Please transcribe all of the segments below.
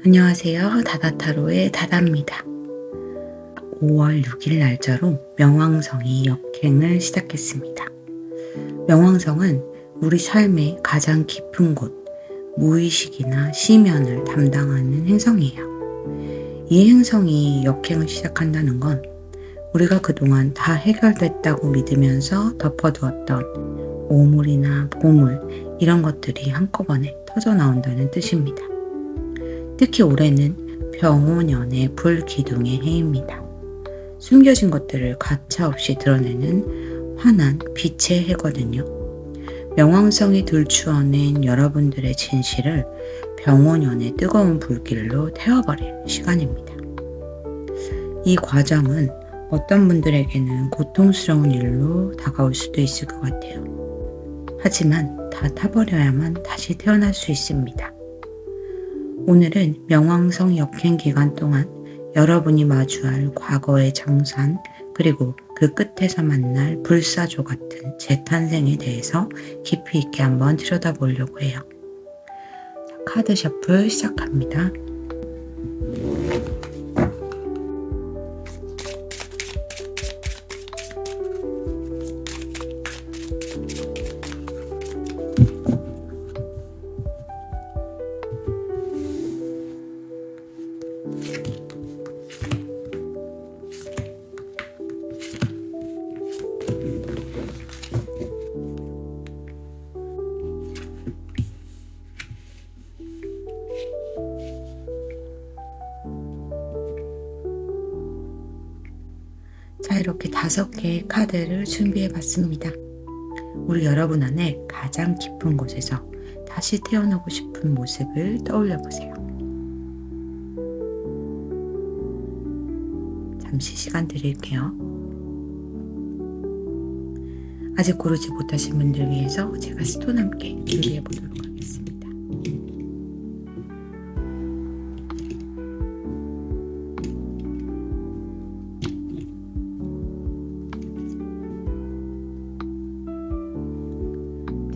안녕하세요. 다다타로의 다다입니다. 5월 6일 날짜로 명왕성이 역행을 시작했습니다. 명왕성은 우리 삶의 가장 깊은 곳, 무의식이나 시면을 담당하는 행성이에요. 이 행성이 역행을 시작한다는 건 우리가 그동안 다 해결됐다고 믿으면서 덮어두었던 오물이나 보물 이런 것들이 한꺼번에 터져 나온다는 뜻입니다. 특히 올해는 병오년의 불기둥의 해입니다. 숨겨진 것들을 가차없이 드러내는 환한 빛의 해거든요. 명왕성이 들추어낸 여러분들의 진실을 병오년의 뜨거운 불길로 태워버릴 시간입니다. 이 과정은 어떤 분들에게는 고통스러운 일로 다가올 수도 있을 것 같아요. 하지만 다 타버려야만 다시 태어날 수 있습니다. 오늘은 명왕성 역행 기간 동안 여러분이 마주할 과거의 정산 그리고 그 끝에서 만날 불사조 같은 재탄생에 대해서 깊이 있게 한번 들여다보려고 해요. 카드 셔플 시작합니다. 자, 이렇게 5개의 카드를 준비해 봤습니다. 우리 여러분 안에 가장 깊은 곳에서 다시 태어나고 싶은 모습을 떠올려 보세요. 잠시 시간 드릴게요. 아직 고르지 못하신 분들 위해서 제가 스톤 함께 준비해 보도록 하겠습니다.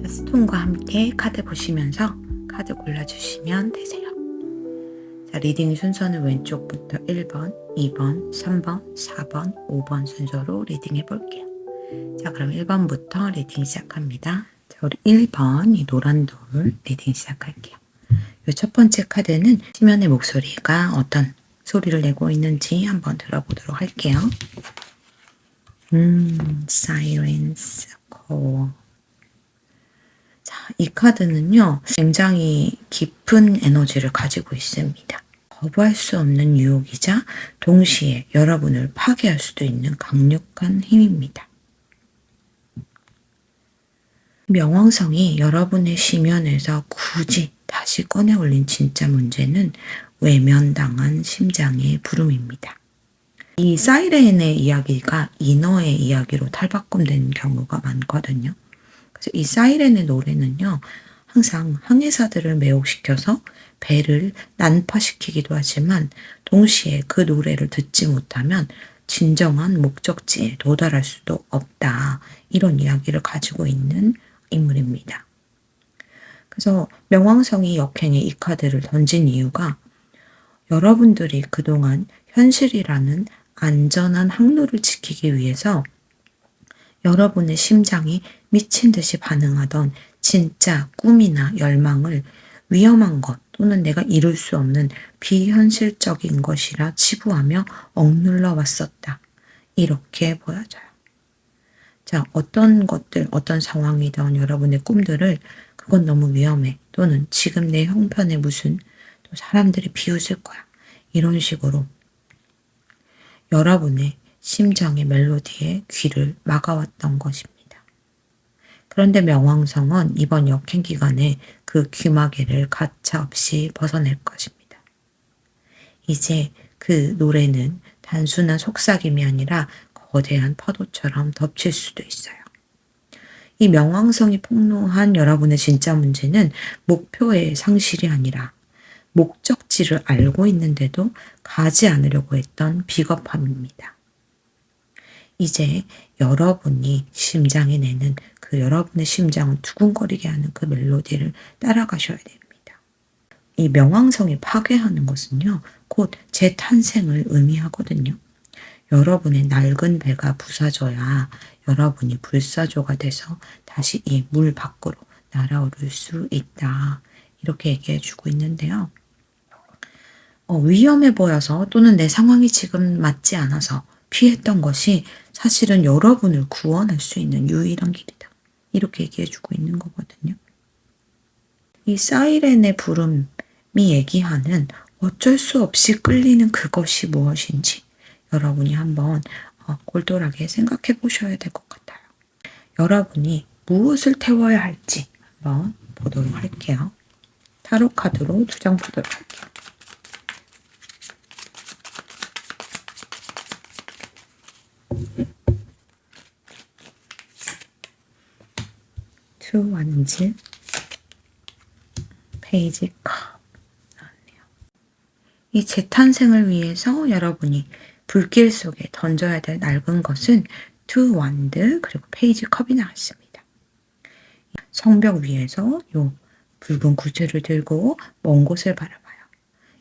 자, 스톤과 함께 카드 보시면서 카드 골라주시면 되세요. 자, 리딩 순서는 왼쪽부터 1번, 2번, 3번, 4번, 5번 순서로 리딩해 볼게요. 자, 그럼 1번부터 리딩 시작합니다. 자, 우리 1번 이 노란 돌 리딩 시작할게요. 이 첫 번째 카드는 시면의 목소리가 어떤 소리를 내고 있는지 한번 들어보도록 할게요. Silence Call. 자, 이 카드는요, 굉장히 깊은 에너지를 가지고 있습니다. 거부할 수 없는 유혹이자 동시에 여러분을 파괴할 수도 있는 강력한 힘입니다. 명왕성이 여러분의 시면에서 굳이 다시 꺼내 올린 진짜 문제는 외면당한 심장의 부름입니다. 이 사이렌의 이야기가 이너의 이야기로 탈바꿈된 경우가 많거든요. 그래서 이 사이렌의 노래는요, 항상 항해사들을 매혹시켜서 배를 난파시키기도 하지만 동시에 그 노래를 듣지 못하면 진정한 목적지에 도달할 수도 없다. 이런 이야기를 가지고 있는 인물입니다. 그래서 명왕성이 역행에 이 카드를 던진 이유가 여러분들이 그동안 현실이라는 안전한 항로를 지키기 위해서 여러분의 심장이 미친 듯이 반응하던 진짜 꿈이나 열망을 위험한 것 또는 내가 이룰 수 없는 비현실적인 것이라 치부하며 억눌러 왔었다. 이렇게 보여져요. 자, 어떤 것들, 어떤 상황이든 여러분의 꿈들을 그건 너무 위험해 또는 지금 내 형편에 무슨 또 사람들이 비웃을 거야. 이런 식으로 여러분의 심장의 멜로디에 귀를 막아왔던 것입니다. 그런데 명왕성은 이번 역행 기간에 그 귀마개를 가차없이 벗어낼 것입니다. 이제 그 노래는 단순한 속삭임이 아니라 거대한 파도처럼 덮칠 수도 있어요. 이 명왕성이 폭로한 여러분의 진짜 문제는 목표의 상실이 아니라 목적지를 알고 있는데도 가지 않으려고 했던 비겁함입니다. 이제 여러분이 심장이 내는 그 여러분의 심장을 두근거리게 하는 그 멜로디를 따라가셔야 됩니다. 이 명왕성이 파괴하는 것은요, 곧 재탄생을 의미하거든요. 여러분의 낡은 배가 부사져야 여러분이 불사조가 돼서 다시 이 물 밖으로 날아오를 수 있다. 이렇게 얘기해 주고 있는데요. 위험해 보여서 또는 내 상황이 지금 맞지 않아서 피했던 것이 사실은 여러분을 구원할 수 있는 유일한 길이다. 이렇게 얘기해 주고 있는 거거든요. 이 사이렌의 부름이 얘기하는 어쩔 수 없이 끌리는 그것이 무엇인지 여러분이 한번 골똘하게 생각해 보셔야 될 것 같아요. 여러분이 무엇을 태워야 할지 한번 보도록 할게요. 타로 카드로 2장 보도록 할게요. 투 완즈, 페이지 컵 나왔네요. 이 재탄생을 위해서 여러분이 불길 속에 던져야 될 낡은 것은 투 완드 그리고 페이지 컵이 나왔습니다. 성벽 위에서 요 붉은 구슬을 들고 먼 곳을 바라봐요.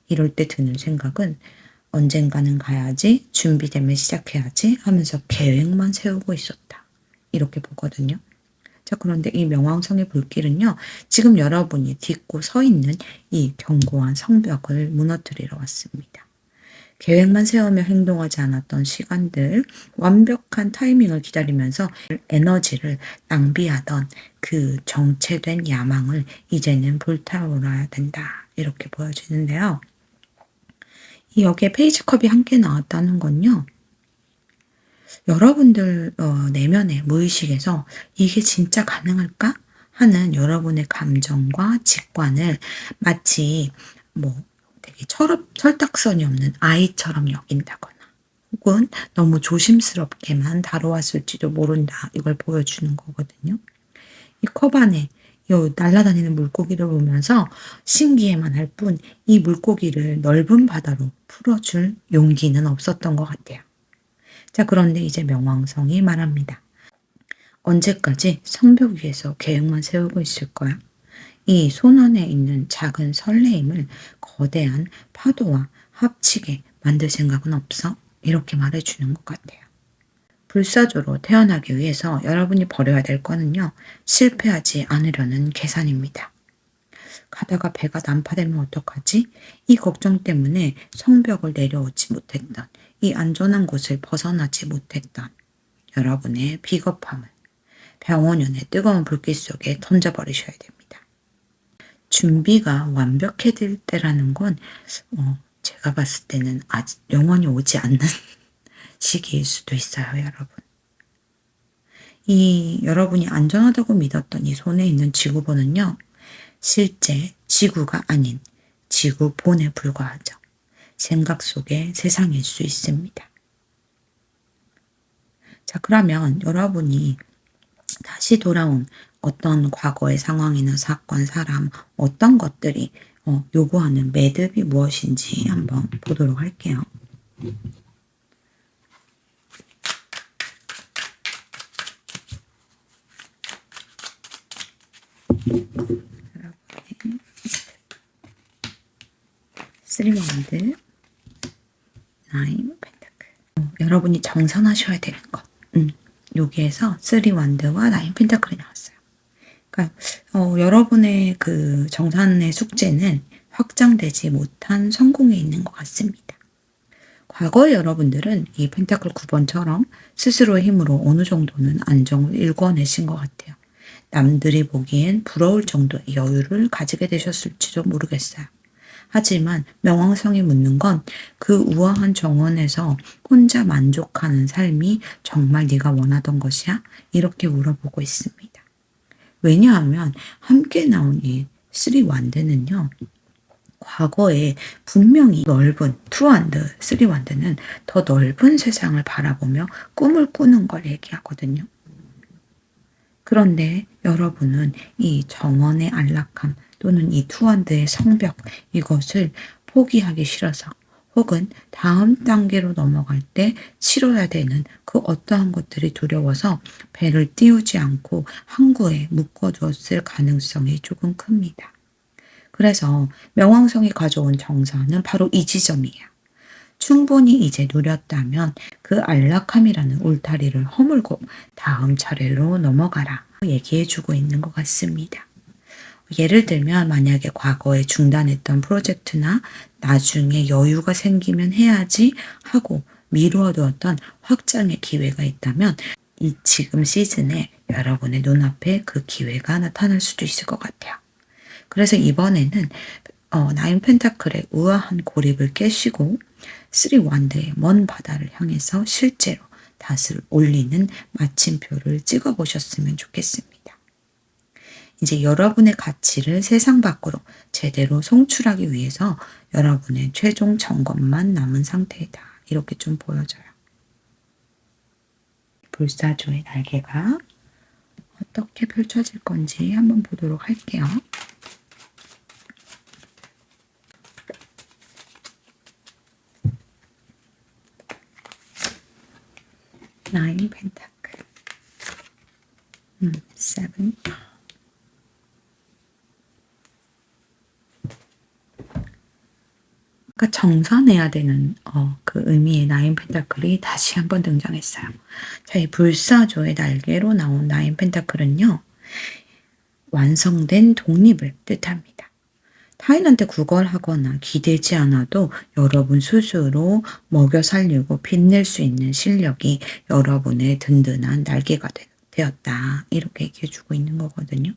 이럴 때 드는 생각은 언젠가는 가야지, 준비되면 시작해야지 하면서 계획만 세우고 있었다. 이렇게 보거든요. 자, 그런데 이 명왕성의 불길은요, 지금 여러분이 딛고 서 있는 이 견고한 성벽을 무너뜨리러 왔습니다. 계획만 세우며 행동하지 않았던 시간들, 완벽한 타이밍을 기다리면서 에너지를 낭비하던 그 정체된 야망을 이제는 불타올라야 된다. 이렇게 보여지는데요. 여기에 페이지 컵이 함께 나왔다는 건요. 여러분들 내면의 무의식에서 이게 진짜 가능할까? 하는 여러분의 감정과 직관을 마치 되게 철딱선이 없는 아이처럼 여긴다거나 혹은 너무 조심스럽게만 다뤄왔을지도 모른다. 이걸 보여주는 거거든요. 이 컵 안에 날아다니는 물고기를 보면서 신기해만 할 뿐 이 물고기를 넓은 바다로 풀어줄 용기는 없었던 것 같아요. 자, 그런데 이제 명왕성이 말합니다. 언제까지 성벽 위에서 계획만 세우고 있을 거야? 이 손 안에 있는 작은 설레임을 거대한 파도와 합치게 만들 생각은 없어? 이렇게 말해주는 것 같아요. 불사조로 태어나기 위해서 여러분이 버려야 될 거는요, 실패하지 않으려는 계산입니다. 가다가 배가 난파되면 어떡하지? 이 걱정 때문에 성벽을 내려오지 못했던, 이 안전한 곳을 벗어나지 못했던 여러분의 비겁함을 병원연의 뜨거운 불길 속에 던져버리셔야 됩니다. 준비가 완벽해질 때라는 건 제가 봤을 때는 아직 영원히 오지 않는 시기일 수도 있어요, 여러분. 여러분이 안전하다고 믿었던 이 손에 있는 지구본은요, 실제 지구가 아닌 지구본에 불과하죠. 생각 속의 세상일 수 있습니다. 자, 그러면 여러분이 다시 돌아온 어떤 과거의 상황이나 사건, 사람, 어떤 것들이 요구하는 매듭이 무엇인지 한번 보도록 할게요. 쓰리 원드, 나인 펜타클. 여러분이 정산하셔야 되는 것. 여기에서 쓰리 원드와 나인 펜타클이 나왔어요. 그러니까 여러분의 그 정산의 숙제는 확장되지 못한 성공에 있는 것 같습니다. 과거의 여러분들은 이 펜타클 9번처럼 스스로의 힘으로 어느 정도는 안정을 일궈내신 것 같아요. 남들이 보기엔 부러울 정도의 여유를 가지게 되셨을지도 모르겠어요. 하지만 명왕성이 묻는 건 그 우아한 정원에서 혼자 만족하는 삶이 정말 네가 원하던 것이야? 이렇게 물어보고 있습니다. 왜냐하면 함께 나온 이 쓰리 완드는요. 과거에 분명히 넓은 투완드, 쓰리완드는 더 넓은 세상을 바라보며 꿈을 꾸는 걸 얘기하거든요. 그런데 여러분은 이 정원의 안락함 또는 이 투완드의 성벽 이것을 포기하기 싫어서 혹은 다음 단계로 넘어갈 때 치러야 되는 그 어떠한 것들이 두려워서 배를 띄우지 않고 항구에 묶어두었을 가능성이 조금 큽니다. 그래서 명왕성이 가져온 정사는 바로 이 지점이에요. 충분히 이제 누렸다면 그 안락함이라는 울타리를 허물고 다음 차례로 넘어가라 얘기해 주고 있는 것 같습니다. 예를 들면 만약에 과거에 중단했던 프로젝트나 나중에 여유가 생기면 해야지 하고 미루어두었던 확장의 기회가 있다면 이 지금 시즌에 여러분의 눈앞에 그 기회가 나타날 수도 있을 것 같아요. 그래서 이번에는 나인 펜타클의 우아한 고립을 깨시고 3 완드의 먼 바다를 향해서 실제로 닷을 올리는 마침표를 찍어 보셨으면 좋겠습니다. 이제 여러분의 가치를 세상 밖으로 제대로 송출하기 위해서 여러분의 최종 점검만 남은 상태이다. 이렇게 좀 보여져요. 불사조의 날개가 어떻게 펼쳐질 건지 한번 보도록 할게요. 나인 펜타클, 7. 그러니까 정산해야 되는 그 의미의 나인 펜타클이 다시 한번 등장했어요. 자, 이 불사조의 날개로 나온 나인 펜타클은요, 완성된 독립을 뜻합니다. 타인한테 구걸하거나 기대지 않아도 여러분 스스로 먹여 살리고 빛낼 수 있는 실력이 여러분의 든든한 날개가 되었다. 이렇게 얘기해주고 있는 거거든요.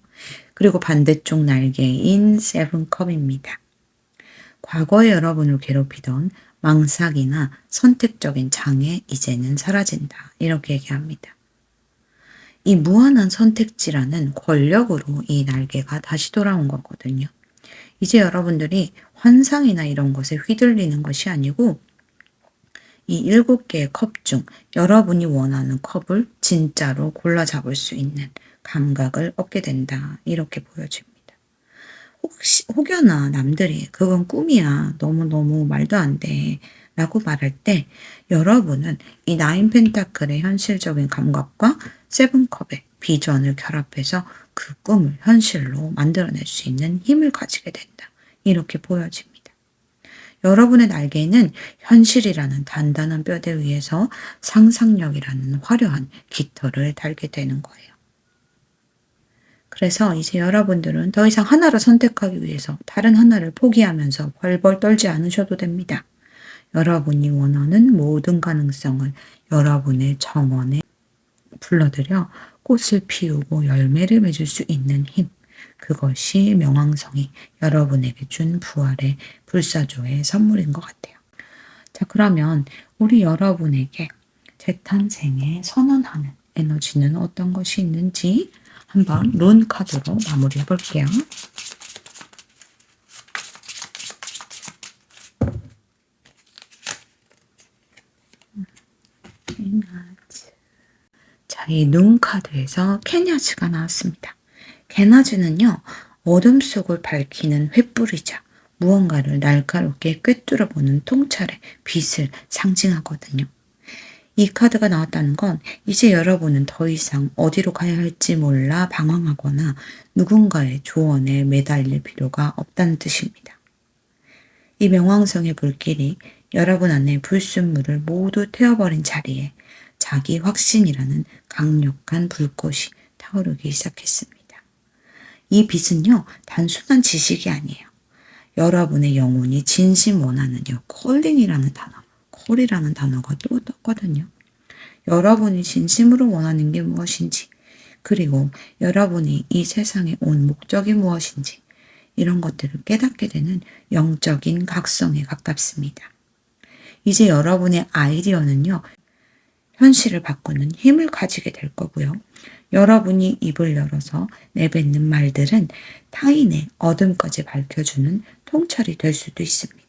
그리고 반대쪽 날개인 세븐컵입니다. 과거에 여러분을 괴롭히던 망삭이나 선택적인 장애 이제는 사라진다. 이렇게 얘기합니다. 이 무한한 선택지라는 권력으로 이 날개가 다시 돌아온 거거든요. 이제 여러분들이 환상이나 이런 것에 휘둘리는 것이 아니고 이 7개의 컵 중 여러분이 원하는 컵을 진짜로 골라 잡을 수 있는 감각을 얻게 된다. 이렇게 보여집니다. 혹여나 남들이 그건 꿈이야. 너무너무 말도 안 돼. 라고 말할 때 여러분은 이 나인 펜타클의 현실적인 감각과 세븐컵의 비전을 결합해서 그 꿈을 현실로 만들어낼 수 있는 힘을 가지게 된다. 이렇게 보여집니다. 여러분의 날개는 현실이라는 단단한 뼈대 위에서 상상력이라는 화려한 깃털을 달게 되는 거예요. 그래서 이제 여러분들은 더 이상 하나를 선택하기 위해서 다른 하나를 포기하면서 벌벌 떨지 않으셔도 됩니다. 여러분이 원하는 모든 가능성을 여러분의 정원에 불러들여 꽃을 피우고 열매를 맺을 수 있는 힘, 그것이 명왕성이 여러분에게 준 부활의 불사조의 선물인 것 같아요. 자, 그러면 우리 여러분에게 재탄생에 선언하는 에너지는 어떤 것이 있는지 한번 룬 카드로 마무리해 볼게요. 자, 이 룬 카드에서 케냐즈가 나왔습니다. 케냐즈는요, 어둠 속을 밝히는 횃불이자 무언가를 날카롭게 꿰뚫어보는 통찰의 빛을 상징하거든요. 이 카드가 나왔다는 건 이제 여러분은 더 이상 어디로 가야 할지 몰라 방황하거나 누군가의 조언에 매달릴 필요가 없다는 뜻입니다. 이 명왕성의 불길이 여러분 안에 불순물을 모두 태워버린 자리에 자기 확신이라는 강력한 불꽃이 타오르기 시작했습니다. 이 빛은요, 단순한 지식이 아니에요. 여러분의 영혼이 진심 원하는 콜링이라는 단어, 콜이라는 단어가 또 떴거든요. 여러분이 진심으로 원하는 게 무엇인지, 그리고 여러분이 이 세상에 온 목적이 무엇인지, 이런 것들을 깨닫게 되는 영적인 각성에 가깝습니다. 이제 여러분의 아이디어는요, 현실을 바꾸는 힘을 가지게 될 거고요. 여러분이 입을 열어서 내뱉는 말들은 타인의 어둠까지 밝혀주는 통찰이 될 수도 있습니다.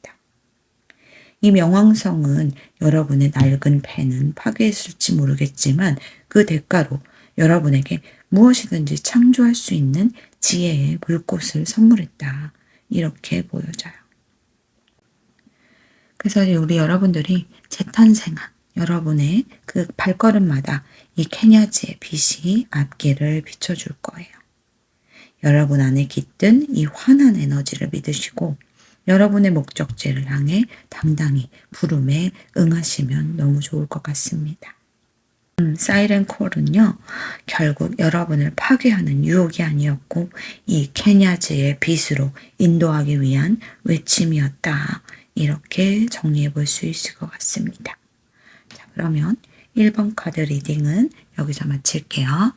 이 명왕성은 여러분의 낡은 펜은 파괴했을지 모르겠지만 그 대가로 여러분에게 무엇이든지 창조할 수 있는 지혜의 불꽃을 선물했다. 이렇게 보여져요. 그래서 우리 여러분들이 재탄생한 여러분의 그 발걸음마다 이 케냐즈의 빛이 앞길을 비춰줄 거예요. 여러분 안에 깃든 이 환한 에너지를 믿으시고 여러분의 목적지를 향해 당당히 부름에 응하시면 너무 좋을 것 같습니다. 사이렌 콜은요, 결국 여러분을 파괴하는 유혹이 아니었고 이 케냐즈의 빛으로 인도하기 위한 외침이었다. 이렇게 정리해 볼 수 있을 것 같습니다. 자, 그러면 1번 카드 리딩은 여기서 마칠게요.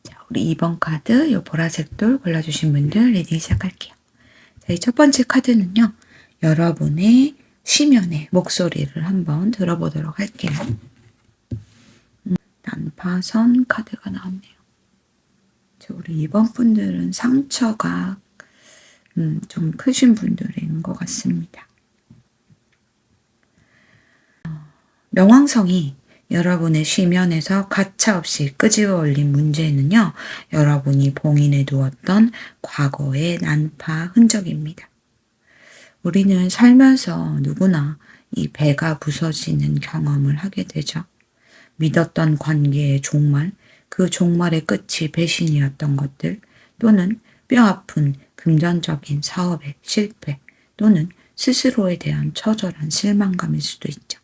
자, 우리 2번 카드 요 보라색 돌 골라주신 분들 리딩 시작할게요. 자, 이 첫 번째 카드는요, 여러분의 쉬면의 목소리를 한번 들어보도록 할게요. 난파선 카드가 나왔네요. 자, 우리 2번 분들은 상처가 좀 크신 분들인 것 같습니다. 명왕성이 여러분의 쉬면에서 가차없이 끄집어 올린 문제는요, 여러분이 봉인해 두었던 과거의 난파 흔적입니다. 우리는 살면서 누구나 이 배가 부서지는 경험을 하게 되죠. 믿었던 관계의 종말, 그 종말의 끝이 배신이었던 것들, 또는 뼈아픈 금전적인 사업의 실패, 또는 스스로에 대한 처절한 실망감일 수도 있죠.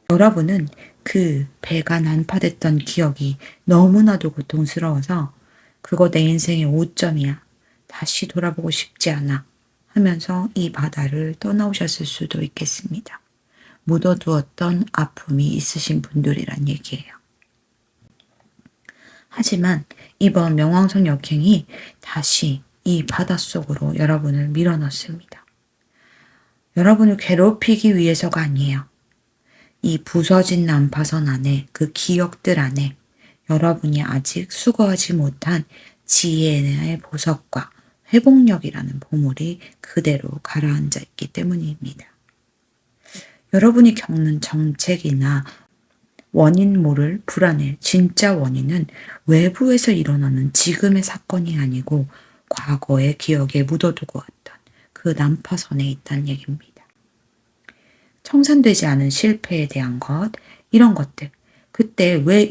여러분은 그 배가 난파됐던 기억이 너무나도 고통스러워서 그거 내 인생의 오점이야. 다시 돌아보고 싶지 않아. 하면서 이 바다를 떠나오셨을 수도 있겠습니다. 묻어두었던 아픔이 있으신 분들이란 얘기예요. 하지만 이번 명왕성 역행이 다시 이 바닷속으로 여러분을 밀어넣습니다. 여러분을 괴롭히기 위해서가 아니에요. 이 부서진 난파선 안에, 그 기억들 안에 여러분이 아직 수거하지 못한 지혜의 보석과 회복력이라는 보물이 그대로 가라앉아 있기 때문입니다. 여러분이 겪는 정책이나 원인 모를 불안의 진짜 원인은 외부에서 일어나는 지금의 사건이 아니고 과거의 기억에 묻어두고 왔던 그 난파선에 있다는 얘기입니다. 청산되지 않은 실패에 대한 것, 이런 것들, 그때 왜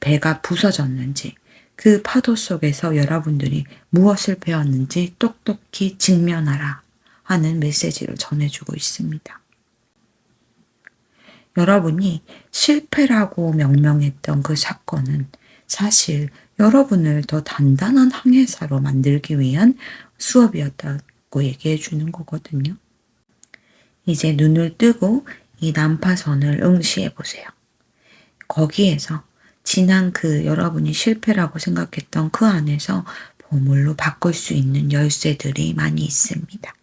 배가 부서졌는지, 그 파도 속에서 여러분들이 무엇을 배웠는지 똑똑히 직면하라 하는 메시지를 전해주고 있습니다. 여러분이 실패라고 명명했던 그 사건은 사실 여러분을 더 단단한 항해사로 만들기 위한 수업이었다고 얘기해 주는 거거든요. 이제 눈을 뜨고 이 난파선을 응시해 보세요. 거기에서 지난 그 여러분이 실패라고 생각했던 그 안에서 보물로 바꿀 수 있는 열쇠들이 많이 있습니다.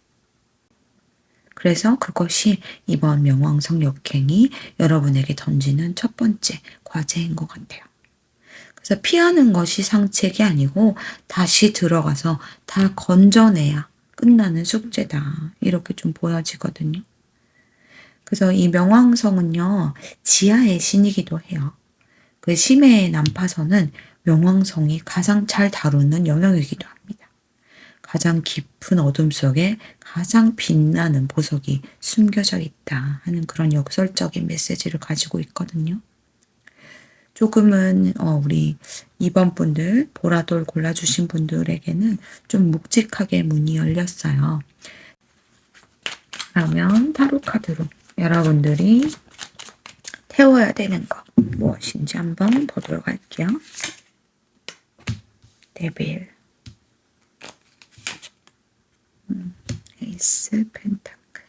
그래서 그것이 이번 명왕성 역행이 여러분에게 던지는 첫 번째 과제인 것 같아요. 그래서 피하는 것이 상책이 아니고 다시 들어가서 다 건져내야 끝나는 숙제다. 이렇게 좀 보여지거든요. 그래서 이 명왕성은요, 지하의 신이기도 해요. 그 심해의 난파선은 명왕성이 가장 잘 다루는 영역이기도 합니다. 가장 깊은 어둠 속에 가장 빛나는 보석이 숨겨져 있다 하는 그런 역설적인 메시지를 가지고 있거든요. 조금은 우리 2번 분들, 보라돌 골라주신 분들에게는 좀 묵직하게 문이 열렸어요. 그러면 타로 카드로 여러분들이 태워야 되는 것 무엇인지 한번 보도록 할게요. 데빌, 에이스 펜타클.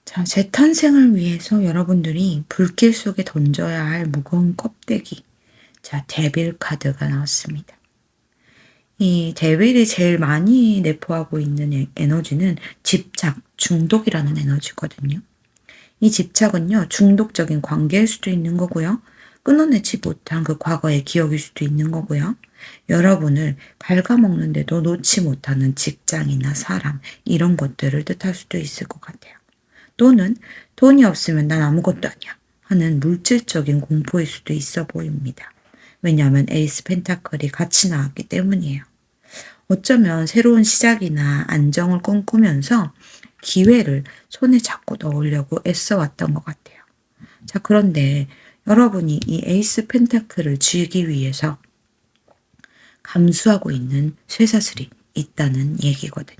자, 재탄생을 위해서 여러분들이 불길 속에 던져야 할 무거운 껍데기. 자, 데빌 카드가 나왔습니다. 이 데빌이 제일 많이 내포하고 있는 에너지는 집착, 중독이라는 에너지거든요. 이 집착은요, 중독적인 관계일 수도 있는 거고요. 끊어내지 못한 그 과거의 기억일 수도 있는 거고요. 여러분을 갉아먹는데도 놓지 못하는 직장이나 사람, 이런 것들을 뜻할 수도 있을 것 같아요. 또는 돈이 없으면 난 아무것도 아니야 하는 물질적인 공포일 수도 있어 보입니다. 왜냐하면 에이스 펜타클이 같이 나왔기 때문이에요. 어쩌면 새로운 시작이나 안정을 꿈꾸면서 기회를 손에 잡고 넣으려고 애써왔던 것 같아요. 자, 그런데 여러분이 이 에이스 펜타클을 쥐기 위해서 감수하고 있는 쇠사슬이 있다는 얘기거든요.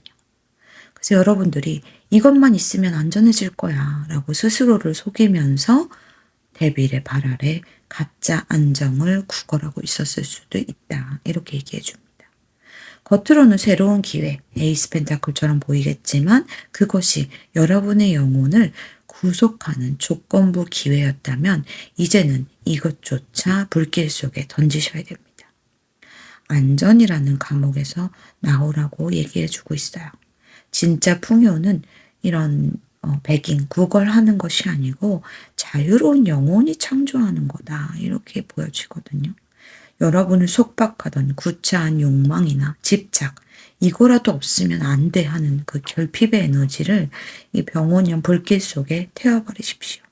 그래서 여러분들이 이것만 있으면 안전해질 거야 라고 스스로를 속이면서 데빌의 발 아래 가짜 안정을 구걸하고 있었을 수도 있다. 이렇게 얘기해 줍니다. 겉으로는 새로운 기회, 에이스 펜타클처럼 보이겠지만 그것이 여러분의 영혼을 구속하는 조건부 기회였다면 이제는 이것조차 불길 속에 던지셔야 됩니다. 안전이라는 감옥에서 나오라고 얘기해 주고 있어요. 진짜 풍요는 이런 배긴, 구걸하는 것이 아니고 자유로운 영혼이 창조하는 거다. 이렇게 보여지거든요. 여러분을 속박하던 구차한 욕망이나 집착, 이거라도 없으면 안 돼 하는 그 결핍의 에너지를 이 병원형 불길 속에 태워버리십시오.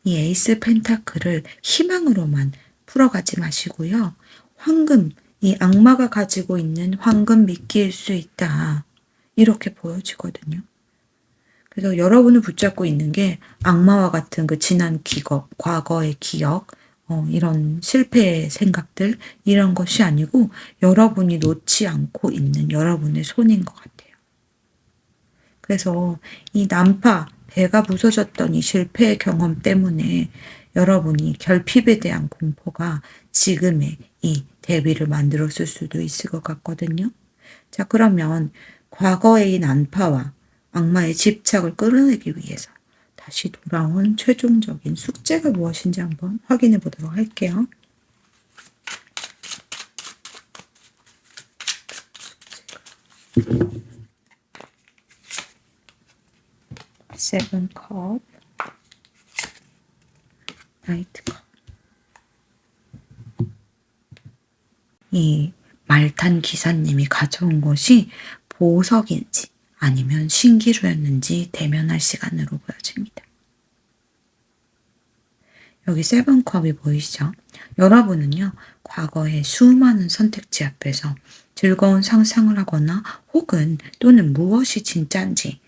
이 에이스 펜타클을 희망으로만 풀어가지 마시고요. 황금, 이 악마가 가지고 있는 황금 미끼일 수 있다. 이렇게 보여지거든요. 그래서 여러분을 붙잡고 있는 게 악마와 같은 그 지난 기억, 과거의 기억, 이런 실패의 생각들, 이런 것이 아니고 여러분이 놓지 않고 있는 여러분의 손인 것 같아요. 그래서 이 난파, 배가 부서졌던 이 실패의 경험 때문에 여러분이 결핍에 대한 공포가 지금의 이 대비를 만들었을 수도 있을 것 같거든요. 자, 그러면 과거의 이 난파와 악마의 집착을 끌어내기 위해서 다시 돌아온 최종적인 숙제가 무엇인지 한번 확인해 보도록 할게요. 세븐 컵, 나이트 컵. 이 말탄 기사님이 가져온 것이 보석인지 아니면 신기루였는지 대면할 시간으로 보여집니다. 여기 세븐컵이 보이시죠? 여러분은요, 과거의 수많은 선택지 앞에서 즐거운 상상을 하거나 혹은 또는 무엇이 진짜인지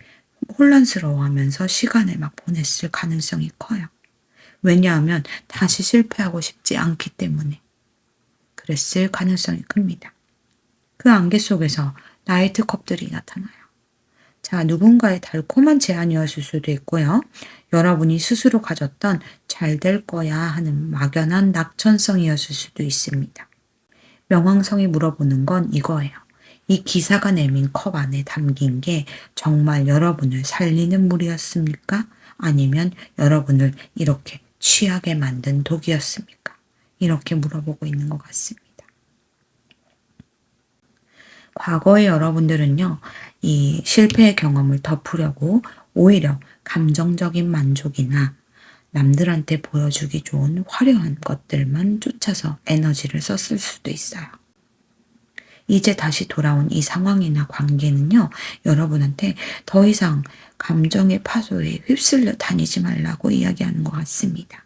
혼란스러워하면서 시간을 막 보냈을 가능성이 커요. 왜냐하면 다시 실패하고 싶지 않기 때문에 그랬을 가능성이 큽니다. 그 안개 속에서 나이트컵들이 나타나요. 자, 누군가의 달콤한 제안이었을 수도 있고요. 여러분이 스스로 가졌던 잘 될 거야 하는 막연한 낙천성이었을 수도 있습니다. 명왕성이 물어보는 건 이거예요. 이 기사가 내민 컵 안에 담긴 게 정말 여러분을 살리는 물이었습니까? 아니면 여러분을 이렇게 취하게 만든 독이었습니까? 이렇게 물어보고 있는 것 같습니다. 과거의 여러분들은요, 이 실패의 경험을 덮으려고 오히려 감정적인 만족이나 남들한테 보여주기 좋은 화려한 것들만 쫓아서 에너지를 썼을 수도 있어요. 이제 다시 돌아온 이 상황이나 관계는요, 여러분한테 더 이상 감정의 파도에 휩쓸려 다니지 말라고 이야기하는 것 같습니다.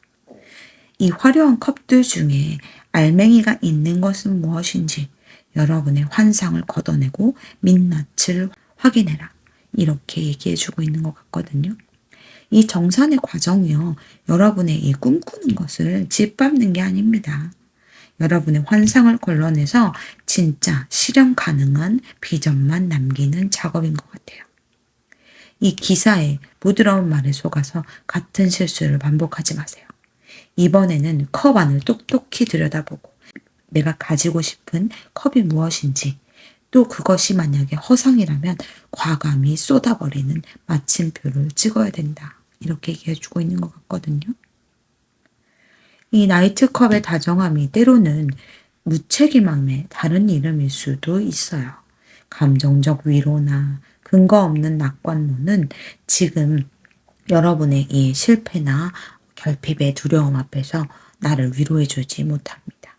이 화려한 컵들 중에 알맹이가 있는 것은 무엇인지 여러분의 환상을 걷어내고 민낯을 확인해라. 이렇게 얘기해주고 있는 것 같거든요. 이 정산의 과정이요. 여러분의 이 꿈꾸는 것을 짓밟는 게 아닙니다. 여러분의 환상을 걸러내서 진짜 실현 가능한 비전만 남기는 작업인 것 같아요. 이 기사의 부드러운 말에 속아서 같은 실수를 반복하지 마세요. 이번에는 컵 안을 똑똑히 들여다보고 내가 가지고 싶은 컵이 무엇인지 또 그것이 만약에 허상이라면 과감히 쏟아버리는 마침표를 찍어야 된다. 이렇게 얘기해주고 있는 것 같거든요. 이 나이트컵의 다정함이 때로는 무책임함의 다른 이름일 수도 있어요. 감정적 위로나 근거 없는 낙관론은 지금 여러분의 이 실패나 결핍의 두려움 앞에서 나를 위로해주지 못합니다.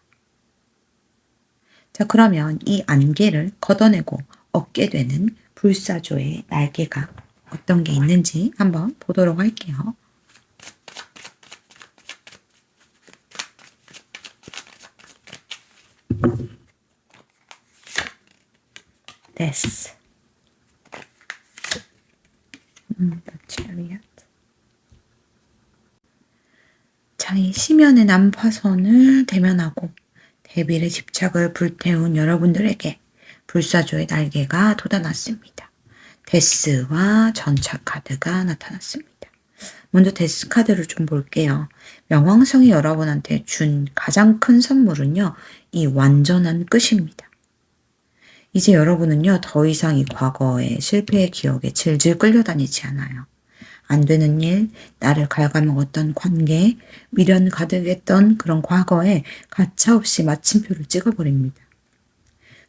자, 그러면 이 안개를 걷어내고 얻게 되는 불사조의 날개가 어떤 게 있는지 한번 보도록 할게요. Death. The Chariot. 자, 이 심연의 난파선을 대면하고 대빌의 집착을 불태운 여러분들에게 불사조의 날개가 돋아났습니다. 데스와 전차 카드가 나타났습니다. 먼저 데스 카드를 좀 볼게요. 명왕성이 여러분한테 준 가장 큰 선물은요, 이 완전한 끝입니다. 이제 여러분은요, 더 이상 이 과거의 실패의 기억에 질질 끌려다니지 않아요. 안 되는 일, 나를 갉아먹었던 관계, 미련 가득했던 그런 과거에 가차없이 마침표를 찍어버립니다.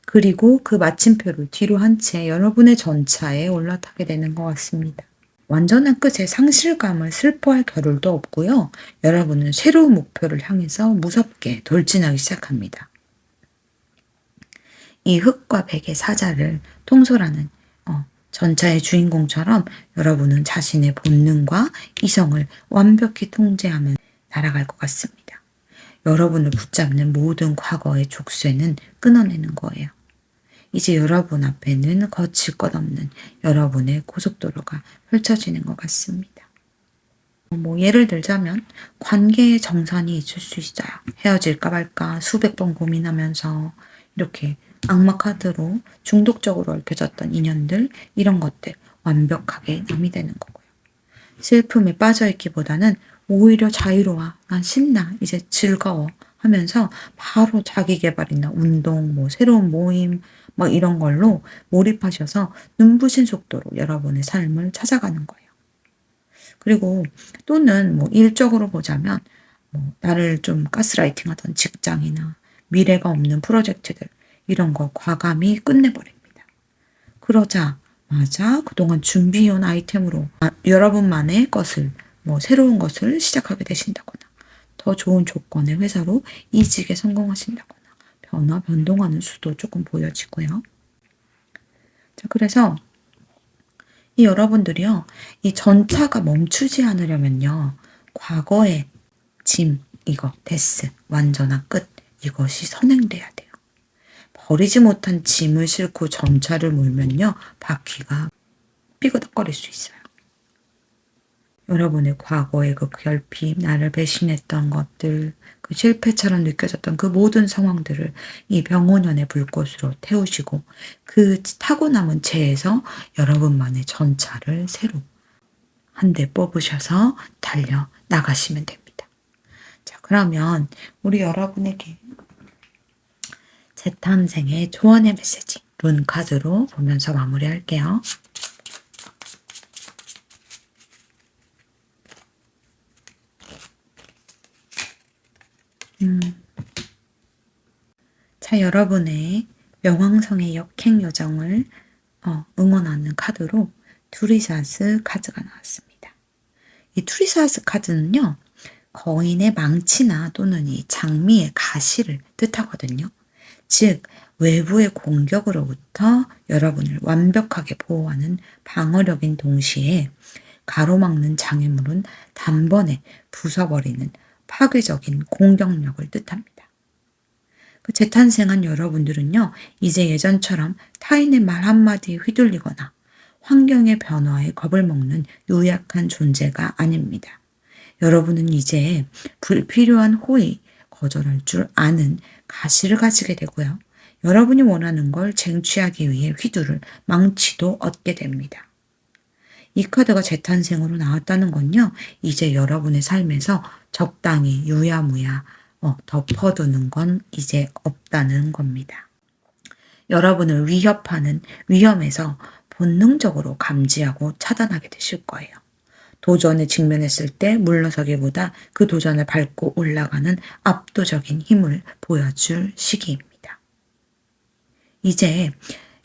그리고 그 마침표를 뒤로 한 채 여러분의 전차에 올라타게 되는 것 같습니다. 완전한 끝에 상실감을 슬퍼할 겨를도 없고요. 여러분은 새로운 목표를 향해서 무섭게 돌진하기 시작합니다. 이 흑과 백의 사자를 통솔하는 전차의 주인공처럼 여러분은 자신의 본능과 이성을 완벽히 통제하며 날아갈 것 같습니다. 여러분을 붙잡는 모든 과거의 족쇄는 끊어내는 거예요. 이제 여러분 앞에는 거칠 것 없는 여러분의 고속도로가 펼쳐지는 것 같습니다. 예를 들자면 관계의 정산이 있을 수 있어요. 헤어질까 말까 수백 번 고민하면서 이렇게 악마 카드로 중독적으로 얽혀졌던 인연들, 이런 것들 완벽하게 남이 되는 거고요. 슬픔에 빠져있기보다는 오히려 자유로워, 난 신나, 이제 즐거워 하면서 바로 자기 개발이나 운동, 새로운 모임, 이런 걸로 몰입하셔서 눈부신 속도로 여러분의 삶을 찾아가는 거예요. 그리고 또는 일적으로 보자면 나를 좀 가스라이팅 하던 직장이나 미래가 없는 프로젝트들, 이런 거 과감히 끝내버립니다. 그러자마자 그동안 준비해온 아이템으로 여러분만의 것을, 새로운 것을 시작하게 되신다거나, 더 좋은 조건의 회사로 이직에 성공하신다거나, 변동하는 수도 조금 보여지고요. 자, 그래서 이 여러분들이요, 이 전차가 멈추지 않으려면요, 과거의 짐, 이거, 데스, 완전한 끝, 이것이 선행돼야 돼요. 버리지 못한 짐을 싣고 전차를 몰면요, 바퀴가 삐그덕거릴 수 있어요. 여러분의 과거의 그 결핍, 나를 배신했던 것들, 그 실패처럼 느껴졌던 그 모든 상황들을 이 병원연의 불꽃으로 태우시고 그 타고 남은 채에서 여러분만의 전차를 새로 한 대 뽑으셔서 달려 나가시면 됩니다. 자, 그러면 우리 여러분에게 재탄생의 조언의 메시지 룬 카드로 보면서 마무리할게요. 자, 여러분의 명왕성의 역행 여정을 응원하는 카드로 투리사스 카드가 나왔습니다. 이 투리사스 카드는요, 거인의 망치나 또는 이 장미의 가시를 뜻하거든요. 즉, 외부의 공격으로부터 여러분을 완벽하게 보호하는 방어력인 동시에 가로막는 장애물은 단번에 부숴버리는 파괴적인 공격력을 뜻합니다. 그 재탄생한 여러분들은요, 이제 예전처럼 타인의 말 한마디에 휘둘리거나 환경의 변화에 겁을 먹는 유약한 존재가 아닙니다. 여러분은 이제 불필요한 호의, 거절할 줄 아는 가시를 가지게 되고요. 여러분이 원하는 걸 쟁취하기 위해 휘두를 망치도 얻게 됩니다. 이 카드가 재탄생으로 나왔다는 건요, 이제 여러분의 삶에서 적당히 유야무야 덮어두는 건 이제 없다는 겁니다. 여러분을 위협하는 위험에서 본능적으로 감지하고 차단하게 되실 거예요. 도전에 직면했을 때 물러서기보다 그 도전을 밟고 올라가는 압도적인 힘을 보여줄 시기입니다. 이제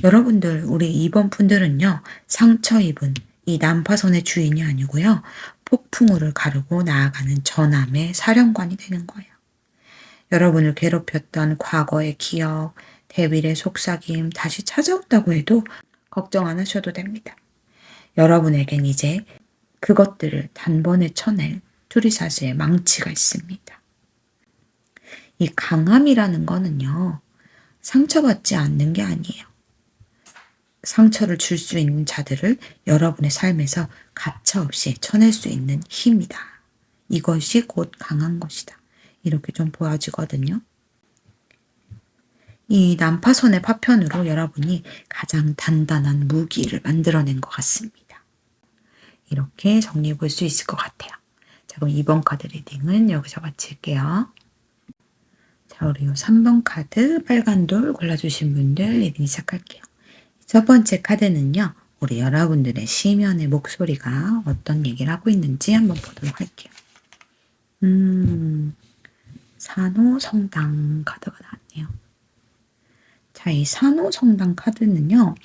여러분들, 우리 2번 분들은요, 상처 입은 이 난파선의 주인이 아니고요, 폭풍우를 가르고 나아가는 전함의 사령관이 되는 거예요. 여러분을 괴롭혔던 과거의 기억, 데빌의 속삭임 다시 찾아온다고 해도 걱정 안 하셔도 됩니다. 여러분에겐 이제 그것들을 단번에 쳐낼 투리사스의 망치가 있습니다. 이 강함이라는 거는요, 상처받지 않는 게 아니에요. 상처를 줄 수 있는 자들을 여러분의 삶에서 가차없이 쳐낼 수 있는 힘이다. 이것이 곧 강한 것이다. 이렇게 좀 보여지거든요. 이 난파선의 파편으로 여러분이 가장 단단한 무기를 만들어낸 것 같습니다. 이렇게 정리해 볼 수 있을 것 같아요. 자, 그럼 2번 카드 리딩은 여기서 마칠게요. 자, 우리 3번 카드 빨간 돌 골라주신 분들 리딩 시작할게요. 첫 번째 카드는요. 우리 여러분들의 시면의 목소리가 어떤 얘기를 하고 있는지 한번 보도록 할게요. 산호성당 카드가 나왔네요. 자, 이 산호성당 카드는요.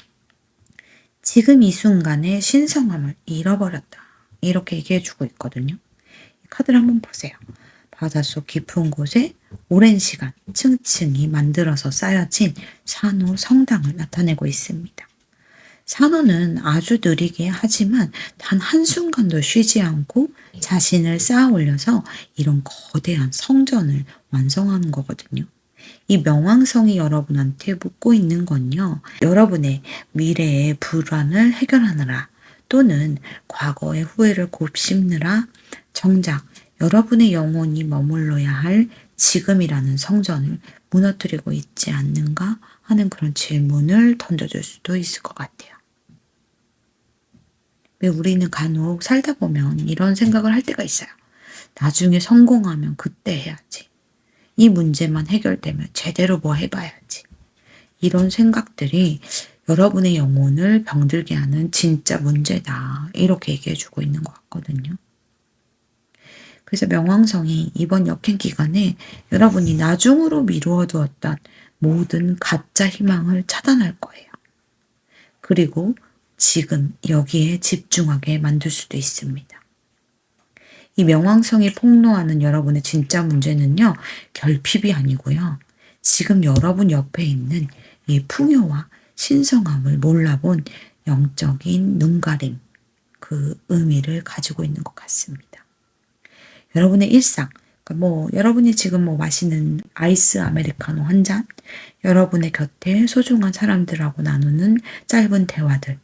지금 이 순간에 신성함을 잃어버렸다. 이렇게 얘기해주고 있거든요. 이 카드를 한번 보세요. 바닷속 깊은 곳에 오랜 시간 층층이 만들어서 쌓여진 산호성당을 나타내고 있습니다. 산호는 아주 느리게 하지만 단 한순간도 쉬지 않고 자신을 쌓아 올려서 이런 거대한 성전을 완성하는 거거든요. 이 명왕성이 여러분한테 묻고 있는 건요. 여러분의 미래의 불안을 해결하느라 또는 과거의 후회를 곱씹느라 정작 여러분의 영혼이 머물러야 할 지금이라는 성전을 무너뜨리고 있지 않는가 하는 그런 질문을 던져줄 수도 있을 것 같아요. 왜 우리는 간혹 살다 보면 이런 생각을 할 때가 있어요. 나중에 성공하면 그때 해야지. 이 문제만 해결되면 제대로 뭐 해봐야지. 이런 생각들이 여러분의 영혼을 병들게 하는 진짜 문제다. 이렇게 얘기해주고 있는 것 같거든요. 그래서 명왕성이 이번 역행 기간에 여러분이 나중으로 미루어 두었던 모든 가짜 희망을 차단할 거예요. 그리고 지금 여기에 집중하게 만들 수도 있습니다. 이 명왕성이 폭로하는 여러분의 진짜 문제는요. 결핍이 아니고요. 지금 여러분 옆에 있는 이 풍요와 신성함을 몰라본 영적인 눈가림, 그 의미를 가지고 있는 것 같습니다. 여러분의 일상, 그러니까 여러분이 지금 마시는 아이스 아메리카노 한 잔, 여러분의 곁에 소중한 사람들하고 나누는 짧은 대화들,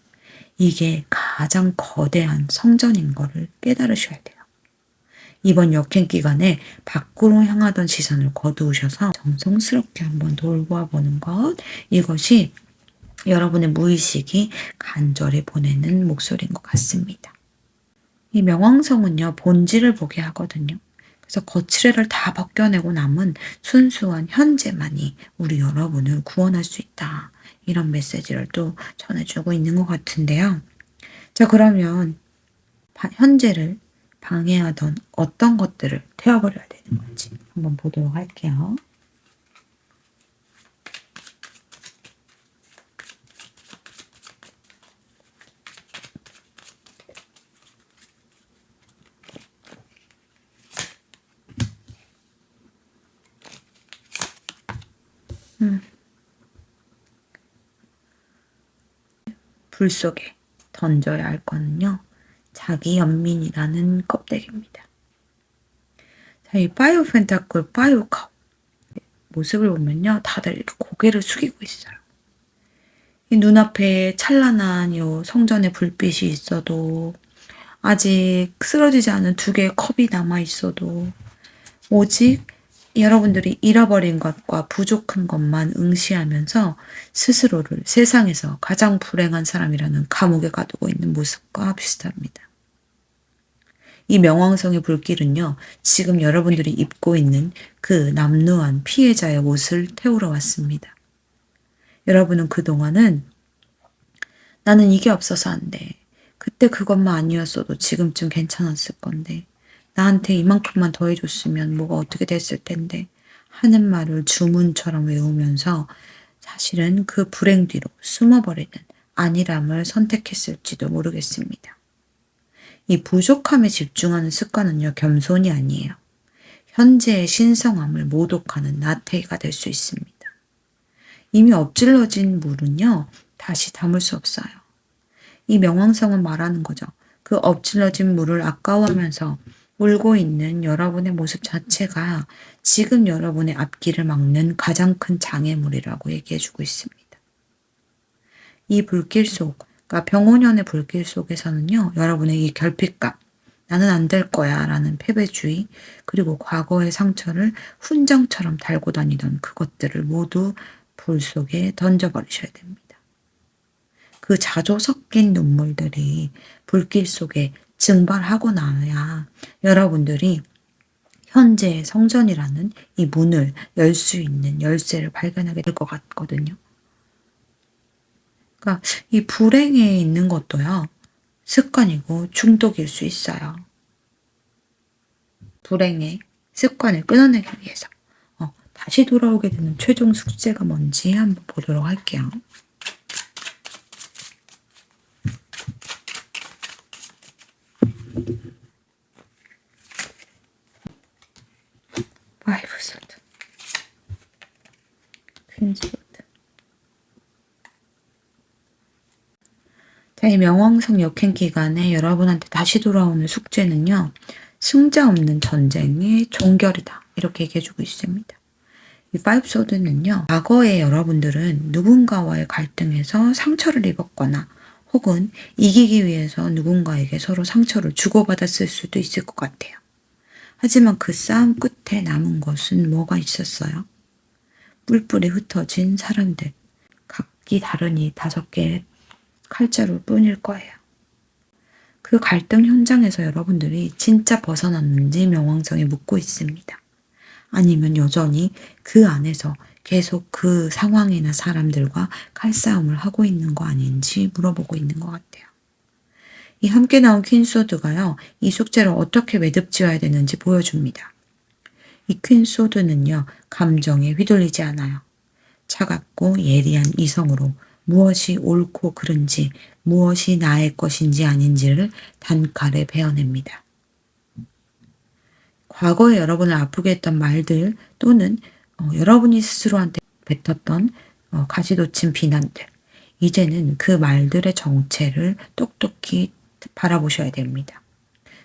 이게 가장 거대한 성전인 거를 깨달으셔야 돼요. 이번 역행 기간에 밖으로 향하던 시선을 거두셔서 정성스럽게 한번 돌보아 보는 것, 이것이 여러분의 무의식이 간절히 보내는 목소리인 것 같습니다. 이 명왕성은요, 본질을 보게 하거든요. 그래서 거칠애를 다 벗겨내고 남은 순수한 현재만이 우리 여러분을 구원할 수 있다. 이런 메시지를 또 전해주고 있는 것 같은데요. 자, 그러면 현재를 방해하던 어떤 것들을 태워버려야 되는 건지 한번 보도록 할게요. 불 속에 던져야 할 거는요. 자기 연민이라는 껍데기입니다. 자, 이 파이브 펜타클, 파이브 컵 모습을 보면요. 다들 이렇게 고개를 숙이고 있어요. 이 눈앞에 찬란한 요 성전의 불빛이 있어도 아직 쓰러지지 않은 2개의 컵이 남아 있어도 오직 여러분들이 잃어버린 것과 부족한 것만 응시하면서 스스로를 세상에서 가장 불행한 사람이라는 감옥에 가두고 있는 모습과 비슷합니다. 이 명왕성의 불길은요, 지금 여러분들이 입고 있는 그 남루한 피해자의 옷을 태우러 왔습니다. 여러분은 그동안은 나는 이게 없어서 안 돼. 그때 그것만 아니었어도 지금쯤 괜찮았을 건데 나한테 이만큼만 더 해줬으면 뭐가 어떻게 됐을 텐데 하는 말을 주문처럼 외우면서 사실은 그 불행 뒤로 숨어버리는 안일함을 선택했을지도 모르겠습니다. 이 부족함에 집중하는 습관은요, 겸손이 아니에요. 현재의 신성함을 모독하는 나태가 될 수 있습니다. 이미 엎질러진 물은요, 다시 담을 수 없어요. 이 명왕성은 말하는 거죠. 그 엎질러진 물을 아까워하면서 울고 있는 여러분의 모습 자체가 지금 여러분의 앞길을 막는 가장 큰 장애물이라고 얘기해주고 있습니다. 이 불길 속, 그러니까 병원연의 불길 속에서는요, 여러분의 이 결핍감, 나는 안 될 거야 라는 패배주의, 그리고 과거의 상처를 훈장처럼 달고 다니던 그것들을 모두 불 속에 던져버리셔야 됩니다. 그 자조 섞인 눈물들이 불길 속에 증발하고 나야 여러분들이 현재의 성전이라는 이 문을 열 수 있는 열쇠를 발견하게 될 것 같거든요. 그러니까 이 불행에 있는 것도요, 습관이고 중독일 수 있어요. 불행의 습관을 끊어내기 위해서 다시 돌아오게 되는 최종 숙제가 뭔지 한번 보도록 할게요. 파이브 소드, 퀸 소드. 자, 이 명왕성 역행 기간에 여러분한테 다시 돌아오는 숙제는요, 승자 없는 전쟁의 종결이다, 이렇게 얘기해주고 있습니다. 이 파이브 소드는요, 과거에 여러분들은 누군가와의 갈등에서 상처를 입었거나 혹은 이기기 위해서 누군가에게 서로 상처를 주고받았을 수도 있을 것 같아요. 하지만 그 싸움 끝에 남은 것은 뭐가 있었어요? 뿔뿔이 흩어진 사람들, 각기 다른 이 5개의 칼자루 뿐일 거예요. 그 갈등 현장에서 여러분들이 진짜 벗어났는지 명왕성이 묻고 있습니다. 아니면 여전히 그 안에서 계속 그 상황이나 사람들과 칼싸움을 하고 있는 거 아닌지 물어보고 있는 것 같아요. 이 함께 나온 퀸소드가요, 이 숙제를 어떻게 매듭 지어야 되는지 보여줍니다. 이 퀸소드는요, 감정에 휘둘리지 않아요. 차갑고 예리한 이성으로 무엇이 옳고 그른지, 무엇이 나의 것인지 아닌지를 단칼에 베어냅니다. 과거에 여러분을 아프게 했던 말들 또는 여러분이 스스로한테 뱉었던 가시돋친 비난들, 이제는 그 말들의 정체를 똑똑히 바라보셔야 됩니다.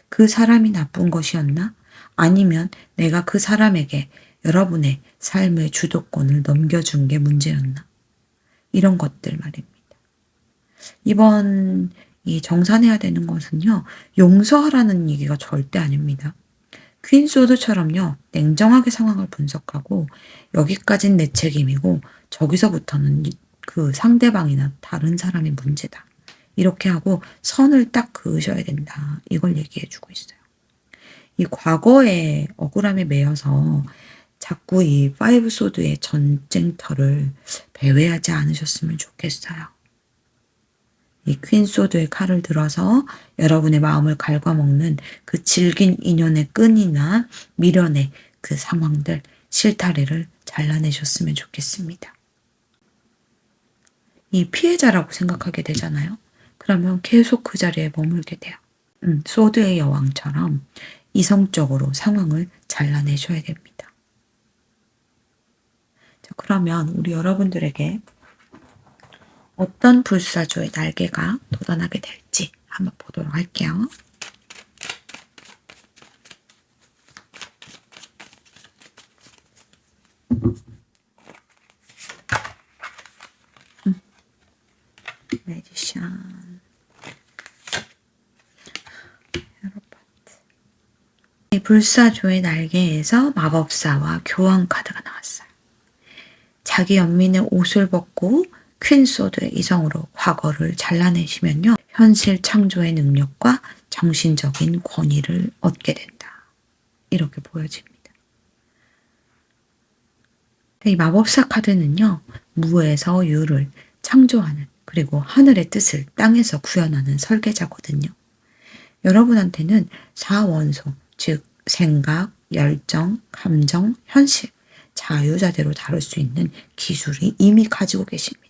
그 사람이 나쁜 것이었나? 아니면 내가 그 사람에게 여러분의 삶의 주도권을 넘겨준 게 문제였나? 이런 것들 말입니다. 이번 이 정산해야 되는 것은요, 용서하라는 얘기가 절대 아닙니다. 퀸소드처럼요, 냉정하게 상황을 분석하고 여기까진 내 책임이고 저기서부터는 그 상대방이나 다른 사람의 문제다, 이렇게 하고 선을 딱 그으셔야 된다, 이걸 얘기해 주고 있어요. 이 과거의 억울함에 매여서 자꾸 이 파이브 소드의 전쟁터를 배회하지 않으셨으면 좋겠어요. 이 퀸소드의 칼을 들어서 여러분의 마음을 갉아먹는 그 질긴 인연의 끈이나 미련의 그 상황들, 실타래를 잘라내셨으면 좋겠습니다. 이 피해자라고 생각하게 되잖아요. 그러면 계속 그 자리에 머물게 돼요. 소드의 여왕처럼 이성적으로 상황을 잘라내셔야 됩니다. 자, 그러면 우리 여러분들에게 어떤 불사조의 날개가 돋아나게 될지 한번 보도록 할게요. 매지션, 이 불사조의 날개에서 마법사와 교황 카드가 나왔어요. 자기 연민의 옷을 벗고 퀸소드의 이성으로 과거를 잘라내시면요, 현실 창조의 능력과 정신적인 권위를 얻게 된다, 이렇게 보여집니다. 이 마법사 카드는요, 무에서 유를 창조하는, 그리고 하늘의 뜻을 땅에서 구현하는 설계자거든요. 여러분한테는 4원소, 즉 생각, 열정, 감정, 현실, 자유자재로 다룰 수 있는 기술이 이미 가지고 계십니다.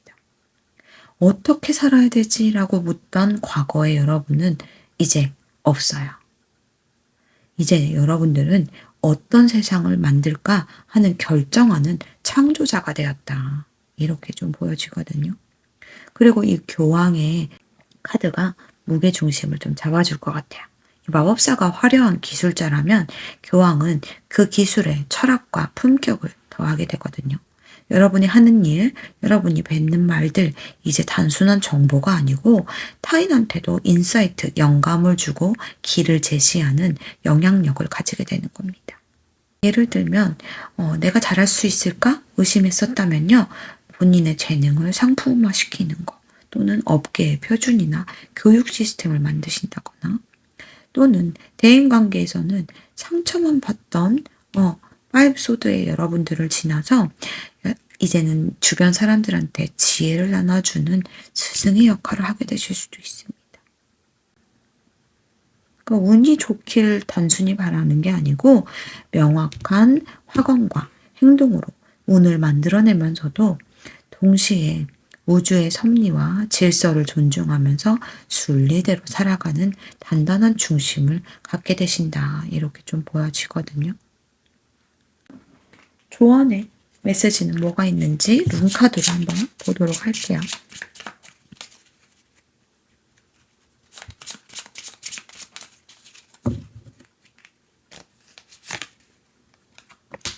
어떻게 살아야 되지? 라고 묻던 과거의 여러분은 이제 없어요. 이제 여러분들은 어떤 세상을 만들까 하는 결정하는 창조자가 되었다, 이렇게 좀 보여지거든요. 그리고 이 교황의 카드가 무게중심을 좀 잡아줄 것 같아요. 마법사가 화려한 기술자라면 교황은 그 기술에 철학과 품격을 더하게 되거든요. 여러분이 하는 일, 여러분이 뱉는 말들, 이제 단순한 정보가 아니고 타인한테도 인사이트, 영감을 주고 길을 제시하는 영향력을 가지게 되는 겁니다. 예를 들면 내가 잘할 수 있을까? 의심했었다면요. 본인의 재능을 상품화시키는 거, 또는 업계의 표준이나 교육 시스템을 만드신다거나, 또는 대인관계에서는 상처만 받던 파이브 소드의 여러분들을 지나서 이제는 주변 사람들한테 지혜를 나눠주는 스승의 역할을 하게 되실 수도 있습니다. 그러니까 운이 좋길 단순히 바라는 게 아니고 명확한 확언과 행동으로 운을 만들어내면서도 동시에 우주의 섭리와 질서를 존중하면서 순리대로 살아가는 단단한 중심을 갖게 되신다. 이렇게 좀 보여지거든요. 조언의 메시지는 뭐가 있는지 룬카드로 한번 보도록 할게요.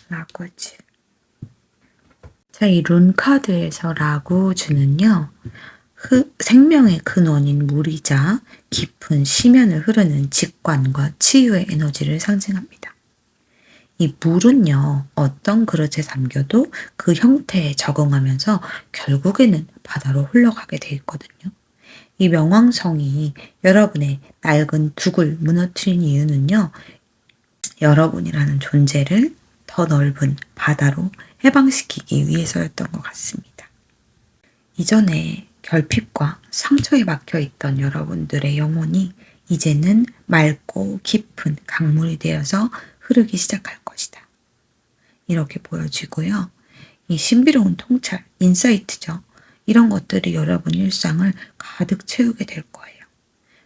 라구즈. 자, 이 룬카드에서 라구즈는요. 생명의 근원인 물이자 깊은 심연을 흐르는 직관과 치유의 에너지를 상징합니다. 이 물은요, 어떤 그릇에 담겨도 그 형태에 적응하면서 결국에는 바다로 흘러가게 돼 있거든요. 이 명왕성이 여러분의 낡은 둑을 무너뜨린 이유는요, 여러분이라는 존재를 더 넓은 바다로 해방시키기 위해서였던 것 같습니다. 이전에 결핍과 상처에 막혀 있던 여러분들의 영혼이 이제는 맑고 깊은 강물이 되어서 흐르기 시작할 것이다. 이렇게 보여지고요. 이 신비로운 통찰, 인사이트죠. 이런 것들이 여러분 일상을 가득 채우게 될 거예요.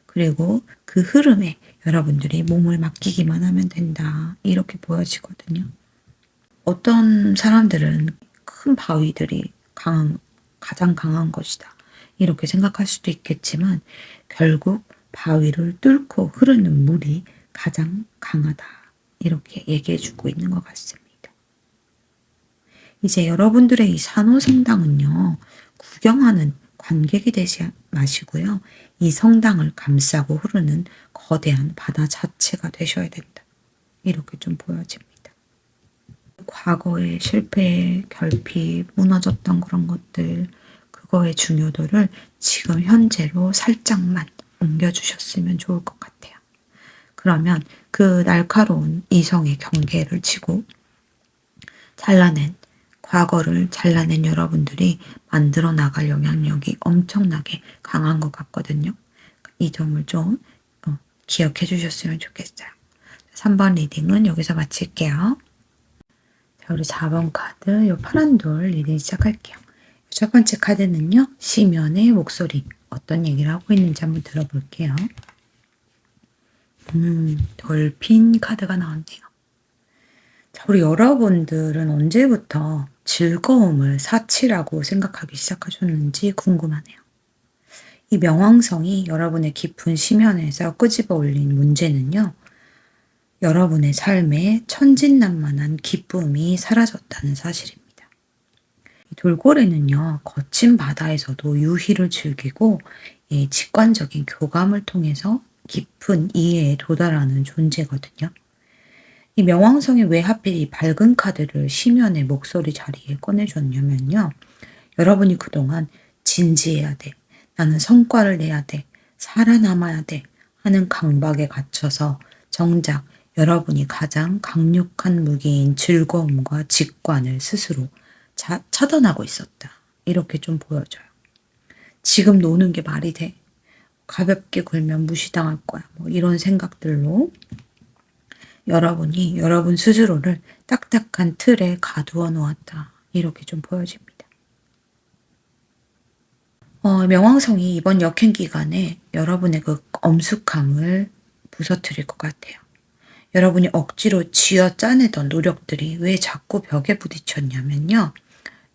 그리고 그 흐름에 여러분들이 몸을 맡기기만 하면 된다. 이렇게 보여지거든요. 어떤 사람들은 큰 바위들이 가장 강한 것이다. 이렇게 생각할 수도 있겠지만 결국 바위를 뚫고 흐르는 물이 가장 강하다. 이렇게 얘기해주고 있는 것 같습니다. 이제 여러분들의 이 산호성당은요. 구경하는 관객이 되지 마시고요. 이 성당을 감싸고 흐르는 거대한 바다 자체가 되셔야 된다. 이렇게 좀 보여집니다. 과거의 실패, 결핍, 무너졌던 그런 것들, 그거의 중요도를 지금 현재로 살짝만 옮겨주셨으면 좋을 것 같아요. 그러면 그 날카로운 이성의 경계를 치고 과거를 잘라낸 여러분들이 만들어 나갈 영향력이 엄청나게 강한 것 같거든요. 이 점을 좀 기억해 주셨으면 좋겠어요. 3번 리딩은 여기서 마칠게요. 자, 우리 4번 카드, 요 파란 돌 리딩 시작할게요. 첫 번째 카드는요, 심연의 목소리. 어떤 얘기를 하고 있는지 한번 들어볼게요. 돌핀 카드가 나왔네요. 자, 우리 여러분들은 언제부터 즐거움을 사치라고 생각하기 시작하셨는지 궁금하네요. 이 명왕성이 여러분의 깊은 심연에서 끄집어 올린 문제는요, 여러분의 삶에 천진난만한 기쁨이 사라졌다는 사실입니다. 이 돌고래는요, 거친 바다에서도 유희를 즐기고 직관적인 교감을 통해서 깊은 이해에 도달하는 존재거든요. 이 명왕성이 왜 하필 이 밝은 카드를 심연의 목소리 자리에 꺼내줬냐면요. 여러분이 그동안 진지해야 돼. 나는 성과를 내야 돼. 살아남아야 돼. 하는 강박에 갇혀서 정작 여러분이 가장 강력한 무기인 즐거움과 직관을 스스로 차단하고 있었다. 이렇게 좀 보여져요. 지금 노는 게 말이 돼. 가볍게 굴면 무시당할 거야. 뭐 이런 생각들로 여러분이 여러분 스스로를 딱딱한 틀에 가두어 놓았다. 이렇게 좀 보여집니다. 명왕성이 이번 역행 기간에 여러분의 그 엄숙함을 부서뜨릴 것 같아요. 여러분이 억지로 쥐어 짜내던 노력들이 왜 자꾸 벽에 부딪혔냐면요.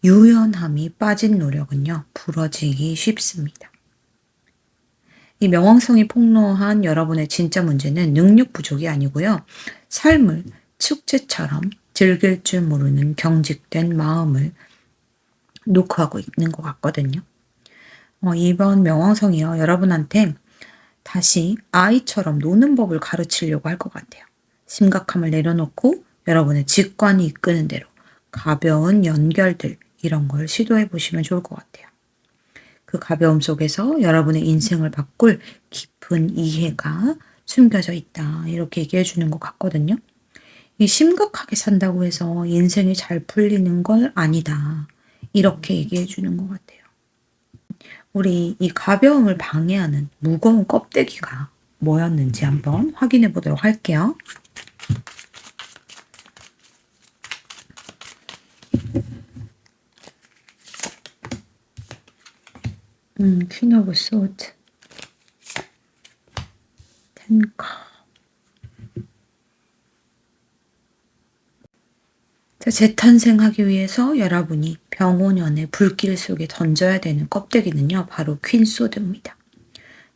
유연함이 빠진 노력은요. 부러지기 쉽습니다. 이 명왕성이 폭로한 여러분의 진짜 문제는 능력 부족이 아니고요. 삶을 축제처럼 즐길 줄 모르는 경직된 마음을 노크하고 있는 것 같거든요. 이번 명왕성이요. 여러분한테 다시 아이처럼 노는 법을 가르치려고 할 것 같아요. 심각함을 내려놓고 여러분의 직관이 이끄는 대로 가벼운 연결들 이런 걸 시도해 보시면 좋을 것 같아요. 그 가벼움 속에서 여러분의 인생을 바꿀 깊은 이해가 숨겨져 있다. 이렇게 얘기해 주는 것 같거든요. 이 심각하게 산다고 해서 인생이 잘 풀리는 건 아니다. 이렇게 얘기해 주는 것 같아요. 우리 이 가벼움을 방해하는 무거운 껍데기가 뭐였는지 한번 확인해 보도록 할게요. 퀸 오브 소드, 텐커. 자, 재탄생하기 위해서 여러분이 병원연의 불길 속에 던져야 되는 껍데기는요, 바로 퀸 소드입니다.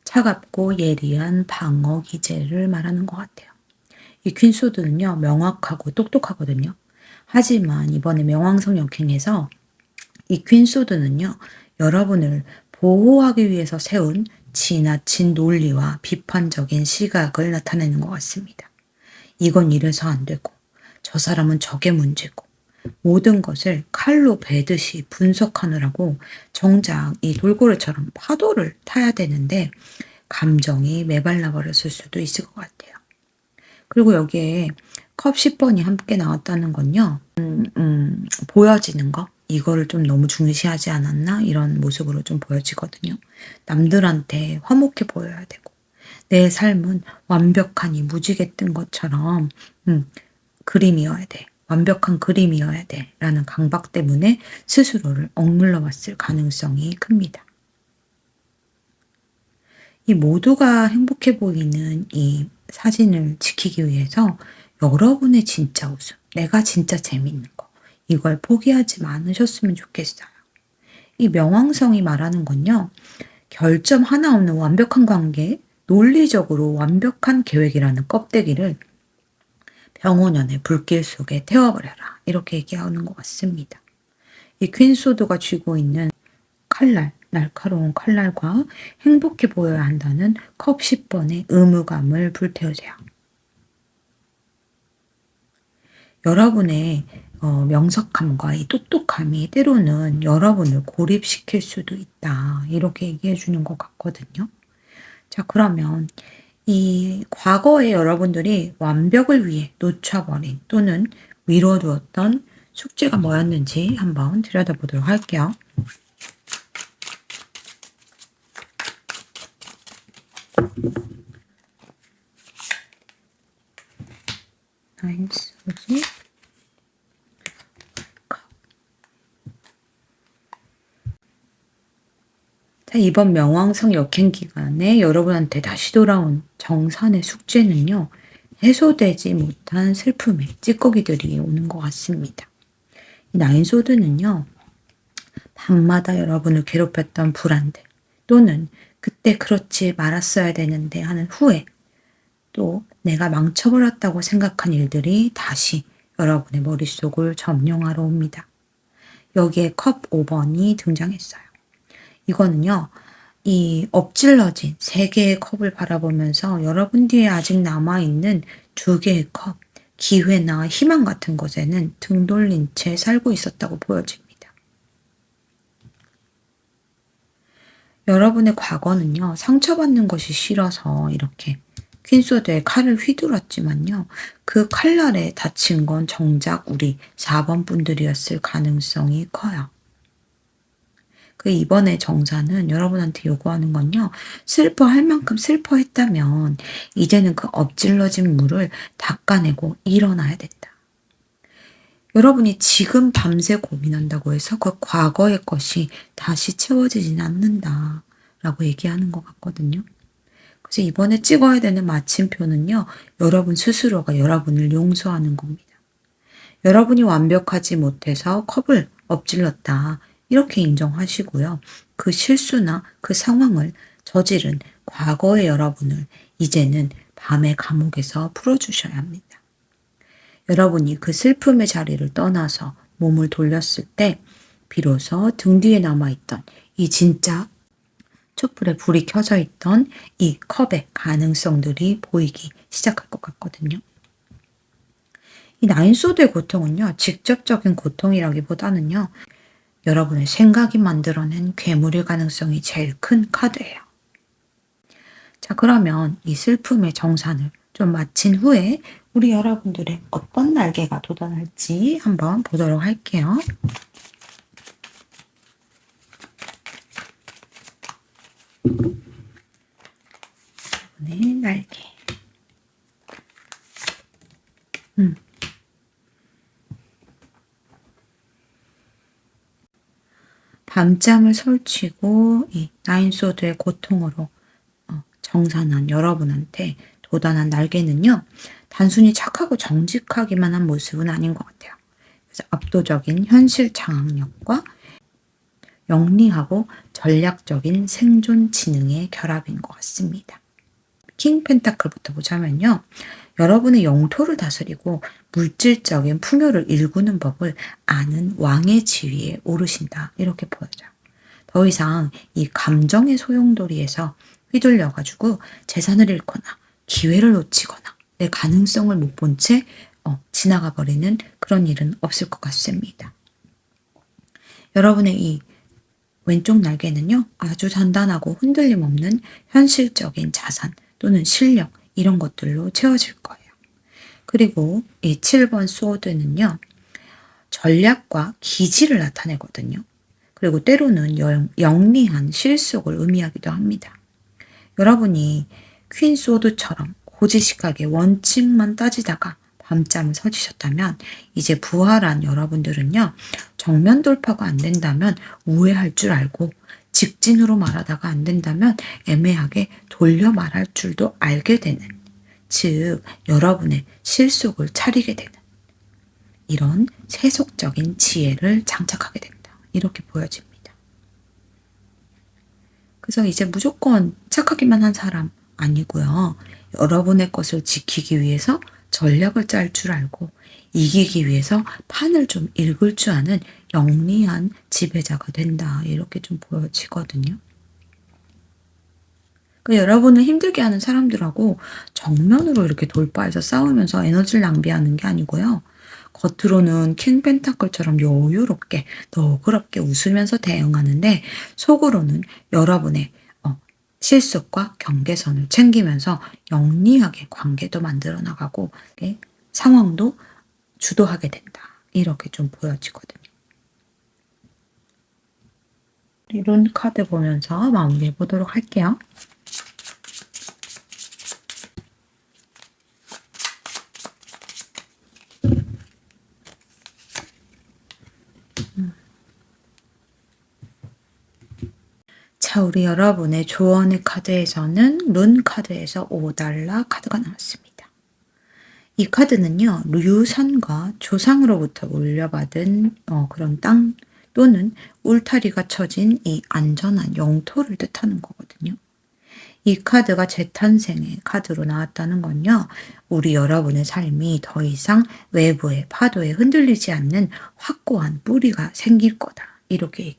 차갑고 예리한 방어 기제를 말하는 것 같아요. 이 퀸 소드는요, 명확하고 똑똑하거든요. 하지만 이번에 명왕성 역행에서 이 퀸 소드는요, 여러분을 보호하기 위해서 세운 지나친 논리와 비판적인 시각을 나타내는 것 같습니다. 이건 이래서 안 되고, 저 사람은 저게 문제고, 모든 것을 칼로 베듯이 분석하느라고 정작 이 돌고래처럼 파도를 타야 되는데 감정이 메발라 버렸을 수도 있을 것 같아요. 그리고 여기에 컵 10번이 함께 나왔다는 건요. 보여지는 거 이거를 좀 너무 중시하지 않았나 이런 모습으로 좀 보여지거든요. 남들한테 화목해 보여야 되고 내 삶은 완벽하니 무지개 뜬 것처럼 그림이어야 돼. 완벽한 그림이어야 돼. 라는 강박 때문에 스스로를 억눌러 왔을 가능성이 큽니다. 이 모두가 행복해 보이는 이 사진을 지키기 위해서 여러분의 진짜 웃음, 내가 진짜 재밌는 거, 이걸 포기하지 않으셨으면 좋겠어요. 이 명왕성이 말하는 건요, 결점 하나 없는 완벽한 관계, 논리적으로 완벽한 계획이라는 껍데기를 병원연의 불길 속에 태워버려라. 이렇게 얘기하는 것 같습니다. 이 퀸소드가 쥐고 있는 칼날, 날카로운 칼날과 행복해 보여야 한다는 컵 10번의 의무감을 불태우세요. 여러분의 명석함과 이 똑똑함이 때로는 여러분을 고립시킬 수도 있다. 이렇게 얘기해 주는 것 같거든요. 자, 그러면 이 과거에 여러분들이 완벽을 위해 놓쳐버린 또는 미뤄두었던 숙제가 뭐였는지 한번 들여다보도록 할게요. 나인스 뭐지? 자, 이번 명왕성 역행 기간에 여러분한테 다시 돌아온 정산의 숙제는요. 해소되지 못한 슬픔의 찌꺼기들이 오는 것 같습니다. 이 나인소드는요. 밤마다 여러분을 괴롭혔던 불안들 또는 그때 그렇지 말았어야 되는데 하는 후회 또 내가 망쳐버렸다고 생각한 일들이 다시 여러분의 머릿속을 점령하러 옵니다. 여기에 컵 5번이 등장했어요. 이거는요. 이 엎질러진 3개의 컵을 바라보면서 여러분 뒤에 아직 남아있는 2개의 컵, 기회나 희망 같은 것에는 등 돌린 채 살고 있었다고 보여집니다. 여러분의 과거는요. 상처받는 것이 싫어서 이렇게 퀸소드에 칼을 휘둘렀지만요. 그 칼날에 다친 건 정작 우리 4번 분들이었을 가능성이 커요. 그 이번에 정사는 여러분한테 요구하는 건요. 슬퍼할 만큼 슬퍼했다면 이제는 그 엎질러진 물을 닦아내고 일어나야 된다. 여러분이 지금 밤새 고민한다고 해서 그 과거의 것이 다시 채워지진 않는다. 라고 얘기하는 것 같거든요. 그래서 이번에 찍어야 되는 마침표는요. 여러분 스스로가 여러분을 용서하는 겁니다. 여러분이 완벽하지 못해서 컵을 엎질렀다. 이렇게 인정하시고요. 그 실수나 그 상황을 저지른 과거의 여러분을 이제는 밤의 감옥에서 풀어주셔야 합니다. 여러분이 그 슬픔의 자리를 떠나서 몸을 돌렸을 때 비로소 등 뒤에 남아있던 이 진짜 촛불에 불이 켜져 있던 이 컵의 가능성들이 보이기 시작할 것 같거든요. 이 나인소드의 고통은요, 직접적인 고통이라기보다는요, 여러분의 생각이 만들어낸 괴물일 가능성이 제일 큰 카드예요. 자, 그러면 이 슬픔의 정산을 좀 마친 후에 우리 여러분들의 어떤 날개가 돋아날지 한번 보도록 할게요. 여러분의 날개. 밤잠을 설치고 이 나인소드의 고통으로 정산한 여러분한테 돋아난 날개는요, 단순히 착하고 정직하기만 한 모습은 아닌 것 같아요. 그래서 압도적인 현실 장악력과 영리하고 전략적인 생존 지능의 결합인 것 같습니다. 킹 펜타클부터 보자면요, 여러분의 영토를 다스리고 물질적인 풍요를 일구는 법을 아는 왕의 지위에 오르신다, 이렇게 보여져요. 더 이상 이 감정의 소용돌이에서 휘둘려가지고 재산을 잃거나 기회를 놓치거나 내 가능성을 못 본 채 지나가 버리는 그런 일은 없을 것 같습니다. 여러분의 이 왼쪽 날개는요, 아주 단단하고 흔들림 없는 현실적인 자산 또는 실력, 이런 것들로 채워질 거예요. 그리고 이 7번 소드는요, 전략과 기지를 나타내거든요. 그리고 때로는 영리한 실속을 의미하기도 합니다. 여러분이 퀸 소드처럼 고지식하게 원칙만 따지다가 밤잠을 설치셨다면, 이제 부활한 여러분들은요, 정면 돌파가 안 된다면 우회할 줄 알고, 직진으로 말하다가 안 된다면 애매하게 돌려 말할 줄도 알게 되는, 즉 여러분의 실속을 차리게 되는 이런 세속적인 지혜를 장착하게 된다, 이렇게 보여집니다. 그래서 이제 무조건 착하기만 한 사람 아니고요, 여러분의 것을 지키기 위해서 전략을 짤 줄 알고 이기기 위해서 판을 좀 읽을 줄 아는 영리한 지배자가 된다, 이렇게 좀 보여지거든요. 그러니까 여러분을 힘들게 하는 사람들하고 정면으로 이렇게 돌파해서 싸우면서 에너지를 낭비하는 게 아니고요, 겉으로는 킹 펜타클처럼 여유롭게 너그럽게 웃으면서 대응하는데 속으로는 여러분의 실속과 경계선을 챙기면서 영리하게 관계도 만들어 나가고 상황도 주도하게 된다, 이렇게 좀 보여지거든요. 룬 카드 보면서 마무리해 보도록 할게요. 자, 우리 여러분의 조언의 카드에서는 룬 카드에서 5달러 카드가 나왔습니다. 이 카드는요, 유산과 조상으로부터 물려받은 그런 땅 또는 울타리가 쳐진 이 안전한 영토를 뜻하는 거거든요. 이 카드가 재탄생의 카드로 나왔다는 건요, 우리 여러분의 삶이 더 이상 외부의 파도에 흔들리지 않는 확고한 뿌리가 생길 거다, 이렇게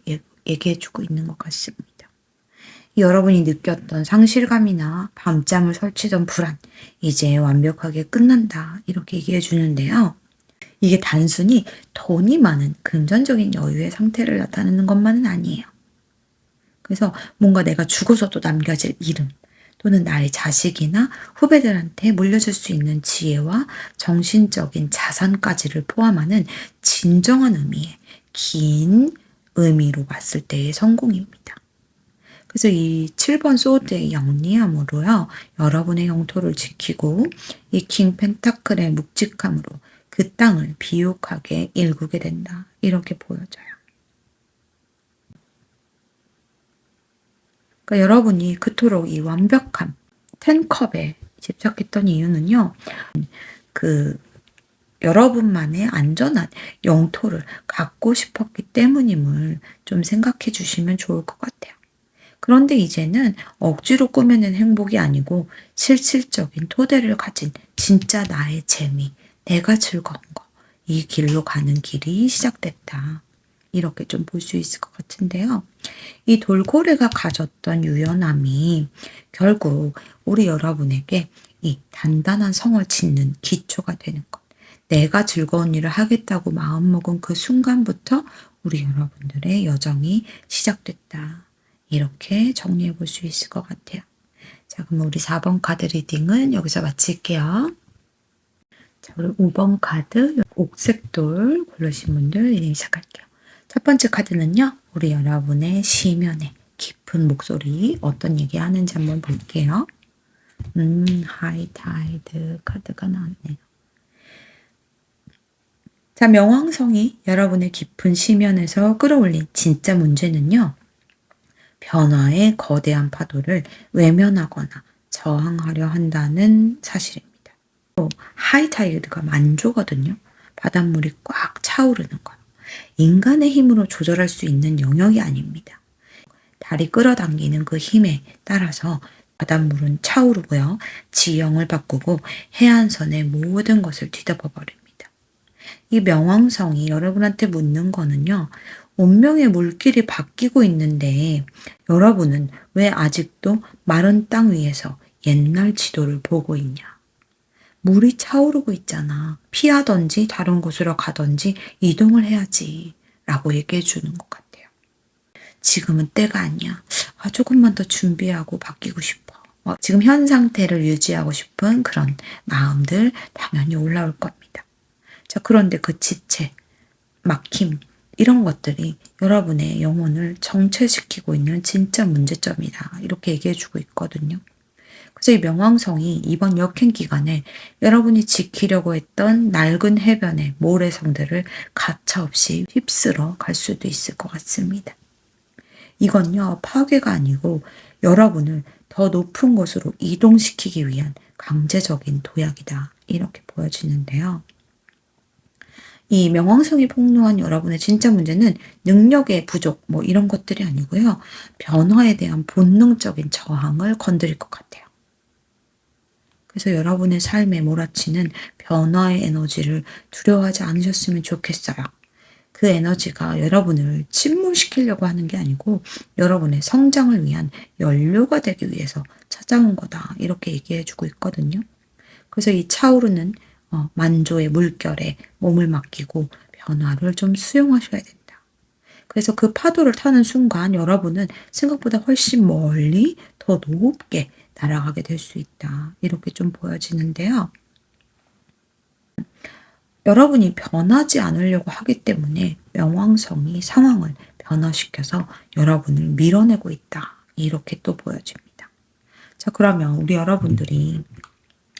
얘기해주고 있는 것 같습니다. 여러분이 느꼈던 상실감이나 밤잠을 설치던 불안, 이제 완벽하게 끝난다, 이렇게 얘기해 주는데요. 이게 단순히 돈이 많은 금전적인 여유의 상태를 나타내는 것만은 아니에요. 그래서 뭔가 내가 죽어서도 남겨질 이름, 또는 나의 자식이나 후배들한테 물려줄 수 있는 지혜와 정신적인 자산까지를 포함하는 진정한 의미의 긴 의미로 봤을 때의 성공입니다. 그래서 이 7번 소드의 영리함으로요, 여러분의 영토를 지키고 이 킹 펜타클의 묵직함으로 그 땅을 비옥하게 일구게 된다, 이렇게 보여져요. 그러니까 여러분이 그토록 이 완벽한 10컵에 집착했던 이유는요, 여러분만의 안전한 영토를 갖고 싶었기 때문임을 좀 생각해 주시면 좋을 것 같아요. 그런데 이제는 억지로 꾸며낸 행복이 아니고 실질적인 토대를 가진 진짜 나의 재미, 내가 즐거운 거, 이 길로 가는 길이 시작됐다. 이렇게 좀 볼 수 있을 것 같은데요. 이 돌고래가 가졌던 유연함이 결국 우리 여러분에게 이 단단한 성을 짓는 기초가 되는 것. 내가 즐거운 일을 하겠다고 마음먹은 그 순간부터 우리 여러분들의 여정이 시작됐다. 이렇게 정리해 볼 수 있을 것 같아요. 자, 그럼 우리 4번 카드 리딩은 여기서 마칠게요. 자, 우리 5번 카드 옥색돌 고르신 분들 리딩 시작할게요. 첫 번째 카드는요. 우리 여러분의 시면에 깊은 목소리 어떤 얘기 하는지 한번 볼게요. 하이타이드 카드가 나왔네요. 자, 명왕성이 여러분의 깊은 시면에서 끌어올린 진짜 문제는요. 변화의 거대한 파도를 외면하거나 저항하려 한다는 사실입니다. 하이타이드가 만조거든요. 바닷물이 꽉 차오르는 거요. 인간의 힘으로 조절할 수 있는 영역이 아닙니다. 달이 끌어당기는 그 힘에 따라서 바닷물은 차오르고요. 지형을 바꾸고 해안선의 모든 것을 뒤덮어 버립니다. 이 명왕성이 여러분한테 묻는 거는요. 운명의 물길이 바뀌고 있는데 여러분은 왜 아직도 마른 땅 위에서 옛날 지도를 보고 있냐. 물이 차오르고 있잖아. 피하던지 다른 곳으로 가던지 이동을 해야지 라고 얘기해 주는 것 같아요. 지금은 때가 아니야. 조금만 더 준비하고 바뀌고 싶어. 지금 현 상태를 유지하고 싶은 그런 마음들 당연히 올라올 겁니다. 자, 그런데 그 지체, 막힘 이런 것들이 여러분의 영혼을 정체시키고 있는 진짜 문제점이다. 이렇게 얘기해 주고 있거든요. 그래서 이 명왕성이 이번 역행 기간에 여러분이 지키려고 했던 낡은 해변의 모래성들을 가차없이 휩쓸어 갈 수도 있을 것 같습니다. 이건요, 파괴가 아니고 여러분을 더 높은 곳으로 이동시키기 위한 강제적인 도약이다. 이렇게 보여지는데요. 이 명왕성이 폭로한 여러분의 진짜 문제는 능력의 부족, 이런 것들이 아니고요. 변화에 대한 본능적인 저항을 건드릴 것 같아요. 그래서 여러분의 삶에 몰아치는 변화의 에너지를 두려워하지 않으셨으면 좋겠어요. 그 에너지가 여러분을 침몰시키려고 하는 게 아니고 여러분의 성장을 위한 연료가 되기 위해서 찾아온 거다. 이렇게 얘기해주고 있거든요. 그래서 이 차오르는 만조의 물결에 몸을 맡기고 변화를 좀 수용하셔야 된다. 그래서 그 파도를 타는 순간 여러분은 생각보다 훨씬 멀리 더 높게 날아가게 될 수 있다. 이렇게 좀 보여지는데요. 여러분이 변하지 않으려고 하기 때문에 명왕성이 상황을 변화시켜서 여러분을 밀어내고 있다. 이렇게 또 보여집니다. 자, 그러면 우리 여러분들이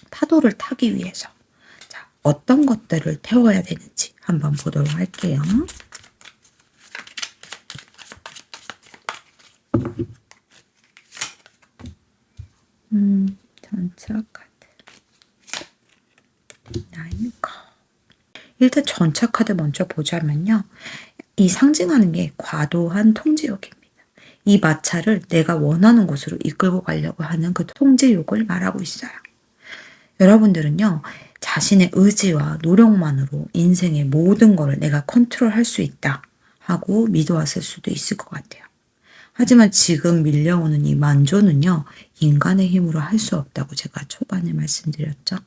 파도를 타기 위해서 어떤 것들을 태워야 되는지 한번 보도록 할게요. 전차 카드. 일단 전차 카드 먼저 보자면요. 이 상징하는 게 과도한 통제욕입니다. 이 마차를 내가 원하는 곳으로 이끌고 가려고 하는 그 통제욕을 말하고 있어요. 여러분들은요. 자신의 의지와 노력만으로 인생의 모든 것을 내가 컨트롤할 수 있다 하고 믿어왔을 수도 있을 것 같아요. 하지만 지금 밀려오는 이 만조는요. 인간의 힘으로 할 수 없다고 제가 초반에 말씀드렸죠.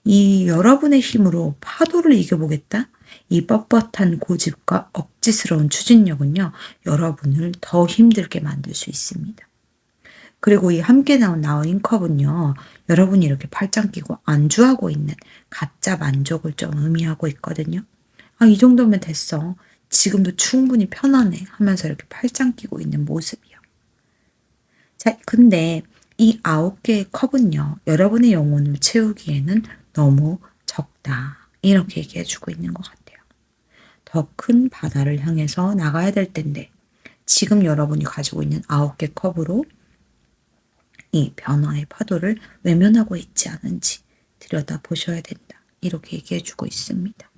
이 여러분의 힘으로 파도를 이겨보겠다? 이 뻣뻣한 고집과 억지스러운 추진력은요. 여러분을 더 힘들게 만들 수 있습니다. 그리고 이 함께 나온 나인컵은요. 여러분이 이렇게 팔짱 끼고 안주하고 있는 가짜 만족을 좀 의미하고 있거든요. 이 정도면 됐어. 지금도 충분히 편안해 하면서 이렇게 팔짱 끼고 있는 모습이요. 자, 근데 이 9개의 컵은요. 여러분의 영혼을 채우기에는 너무 적다. 이렇게 얘기해주고 있는 것 같아요. 더 큰 바다를 향해서 나가야 될 텐데 지금 여러분이 가지고 있는 9개 컵으로 이 변화의 파도를 외면하고 있지 않은지 들여다보셔야 된다. 이렇게 얘기해주고 있습니다.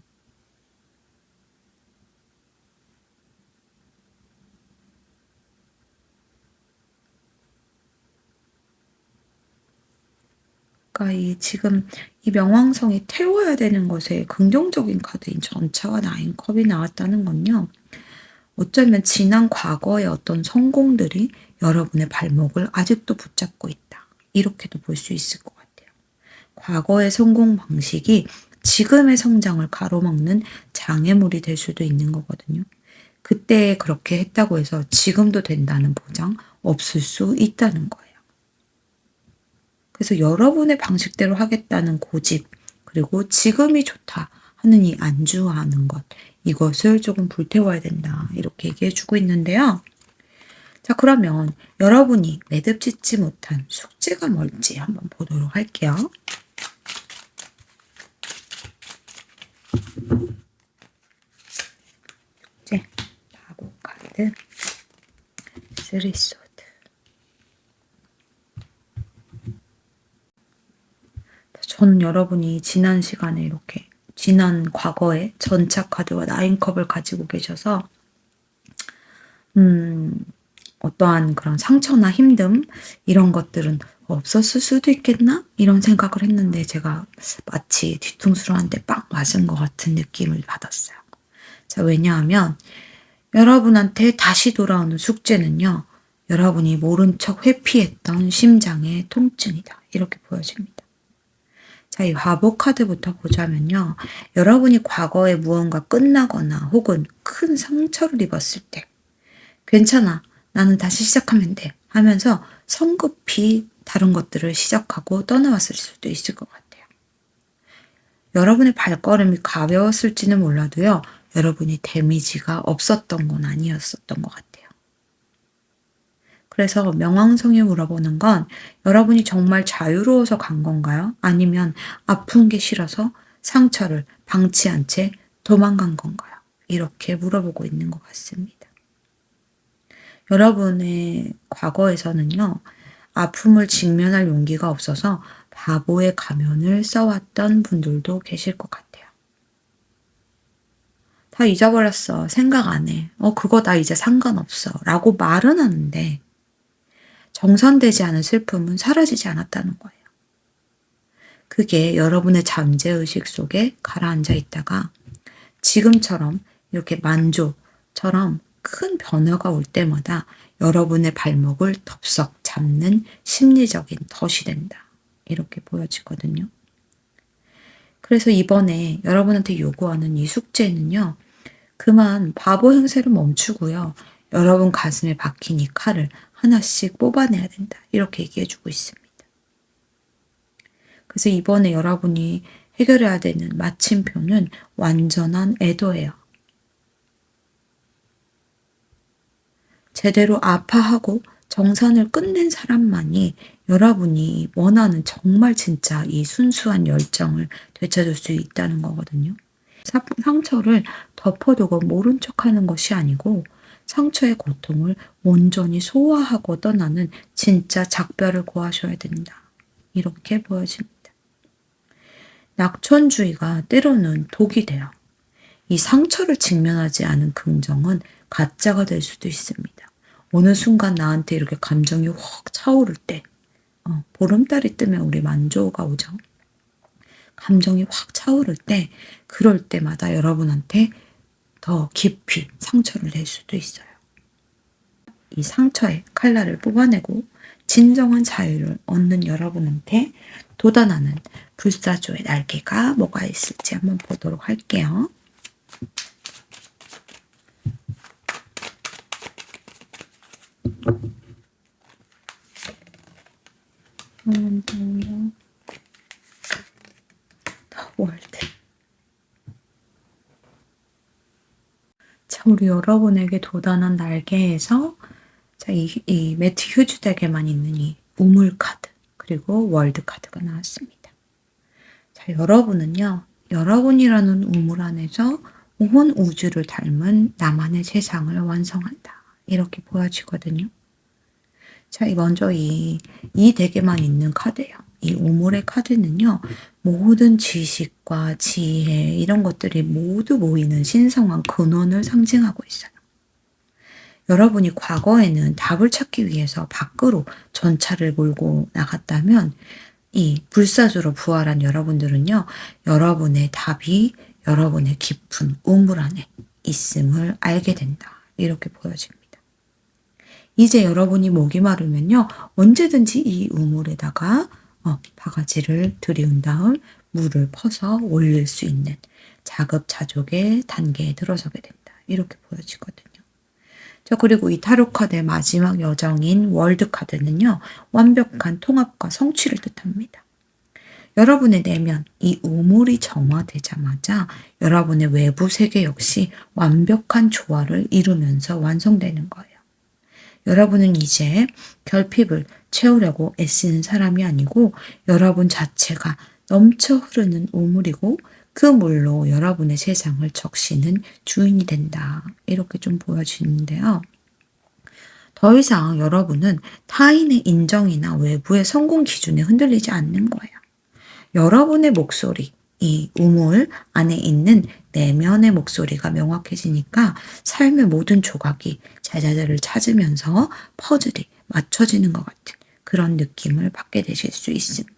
그러니까 지금 이 명왕성이 태워야 되는 것에 긍정적인 카드인 전차와 나인컵이 나왔다는 건요. 어쩌면 지난 과거의 어떤 성공들이 여러분의 발목을 아직도 붙잡고 있다. 이렇게도 볼 수 있을 것 같아요. 과거의 성공 방식이 지금의 성장을 가로막는 장애물이 될 수도 있는 거거든요. 그때 그렇게 했다고 해서 지금도 된다는 보장 없을 수 있다는 거예요. 그래서 여러분의 방식대로 하겠다는 고집, 그리고 지금이 좋다 하는 이 안주하는 것, 이것을 조금 불태워야 된다. 이렇게 얘기해 주고 있는데요. 자, 그러면 여러분이 매듭짓지 못한 숙제가 뭘지 한번 보도록 할게요. 숙제, 바보 카드, 쓰리소드. 저는 여러분이 지난 시간에 이렇게 지난 과거에 전차 카드와 나인컵을 가지고 계셔서 어떠한 그런 상처나 힘듦 이런 것들은 없었을 수도 있겠나? 이런 생각을 했는데 제가 마치 뒤통수로 한 대 빵 맞은 것 같은 느낌을 받았어요. 자, 왜냐하면 여러분한테 다시 돌아오는 숙제는요. 여러분이 모른 척 회피했던 심장의 통증이다. 이렇게 보여집니다. 자, 이 화보 카드부터 보자면요. 여러분이 과거에 무언가 끝나거나 혹은 큰 상처를 입었을 때 괜찮아. 나는 다시 시작하면 돼. 하면서 성급히 다른 것들을 시작하고 떠나왔을 수도 있을 것 같아요. 여러분의 발걸음이 가벼웠을지는 몰라도요. 여러분이 데미지가 없었던 건 아니었었던 것 같아요. 그래서 명왕성이 물어보는 건 여러분이 정말 자유로워서 간 건가요? 아니면 아픈 게 싫어서 상처를 방치한 채 도망간 건가요? 이렇게 물어보고 있는 것 같습니다. 여러분의 과거에서는요. 아픔을 직면할 용기가 없어서 바보의 가면을 써왔던 분들도 계실 것 같아요. 다 잊어버렸어. 생각 안 해. 그거 나 이제 상관없어. 라고 말은 하는데 정산되지 않은 슬픔은 사라지지 않았다는 거예요. 그게 여러분의 잠재의식 속에 가라앉아 있다가 지금처럼 이렇게 만조처럼 큰 변화가 올 때마다 여러분의 발목을 덥석 잡는 심리적인 덫이 된다. 이렇게 보여지거든요. 그래서 이번에 여러분한테 요구하는 이 숙제는요. 그만 바보 행세를 멈추고요. 여러분 가슴에 박힌 이 칼을 하나씩 뽑아내야 된다. 이렇게 얘기해주고 있습니다. 그래서 이번에 여러분이 해결해야 되는 마침표는 완전한 애도예요. 제대로 아파하고 정산을 끝낸 사람만이 여러분이 원하는 정말 진짜 이 순수한 열정을 되찾을 수 있다는 거거든요. 상처를 덮어두고 모른 척하는 것이 아니고 상처의 고통을 온전히 소화하고 떠나는 진짜 작별을 고하셔야 된다. 이렇게 보여집니다. 낙천주의가 때로는 독이 돼요. 이 상처를 직면하지 않은 긍정은 가짜가 될 수도 있습니다. 어느 순간 나한테 이렇게 감정이 확 차오를 때, 보름달이 뜨면 우리 만조가 오죠. 감정이 확 차오를 때, 그럴 때마다 여러분한테 더 깊이 상처를 낼 수도 있어요. 이 상처의 칼날을 뽑아내고 진정한 자유를 얻는 여러분한테 돋아나는 불사조의 날개가 뭐가 있을지 한번 보도록 할게요. 더 월드. 자, 우리 여러분에게 돋아난 날개에서 자, 이 매트 휴즈 덱에만 있는 이 우물 카드 그리고 월드 카드가 나왔습니다. 자, 여러분은요. 여러분이라는 우물 안에서 온 우주를 닮은 나만의 세상을 완성한다. 이렇게 보여지거든요. 자, 먼저 이 덱에만 있는 카드예요. 이 우물의 카드는요. 모든 지식과 지혜 이런 것들이 모두 모이는 신성한 근원을 상징하고 있어요. 여러분이 과거에는 답을 찾기 위해서 밖으로 전차를 몰고 나갔다면 이 불사조로 부활한 여러분들은요. 여러분의 답이 여러분의 깊은 우물 안에 있음을 알게 된다. 이렇게 보여집니다. 이제 여러분이 목이 마르면요. 언제든지 이 우물에다가 바가지를 들이운 다음 물을 퍼서 올릴 수 있는 자급자족의 단계에 들어서게 된다. 이렇게 보여지거든요. 자, 그리고 이 타로 카드의 마지막 여정인 월드 카드는요. 완벽한 통합과 성취를 뜻합니다. 여러분의 내면, 이 우물이 정화되자마자 여러분의 외부 세계 역시 완벽한 조화를 이루면서 완성되는 거예요. 여러분은 이제 결핍을 채우려고 애쓰는 사람이 아니고 여러분 자체가 넘쳐 흐르는 우물이고 그 물로 여러분의 세상을 적시는 주인이 된다. 이렇게 좀 보여지는데요. 더 이상 여러분은 타인의 인정이나 외부의 성공 기준에 흔들리지 않는 거예요. 여러분의 목소리, 이 우물 안에 있는 내면의 목소리가 명확해지니까 삶의 모든 조각이 제자들을 찾으면서 퍼즐이 맞춰지는 것 같은 그런 느낌을 받게 되실 수 있습니다.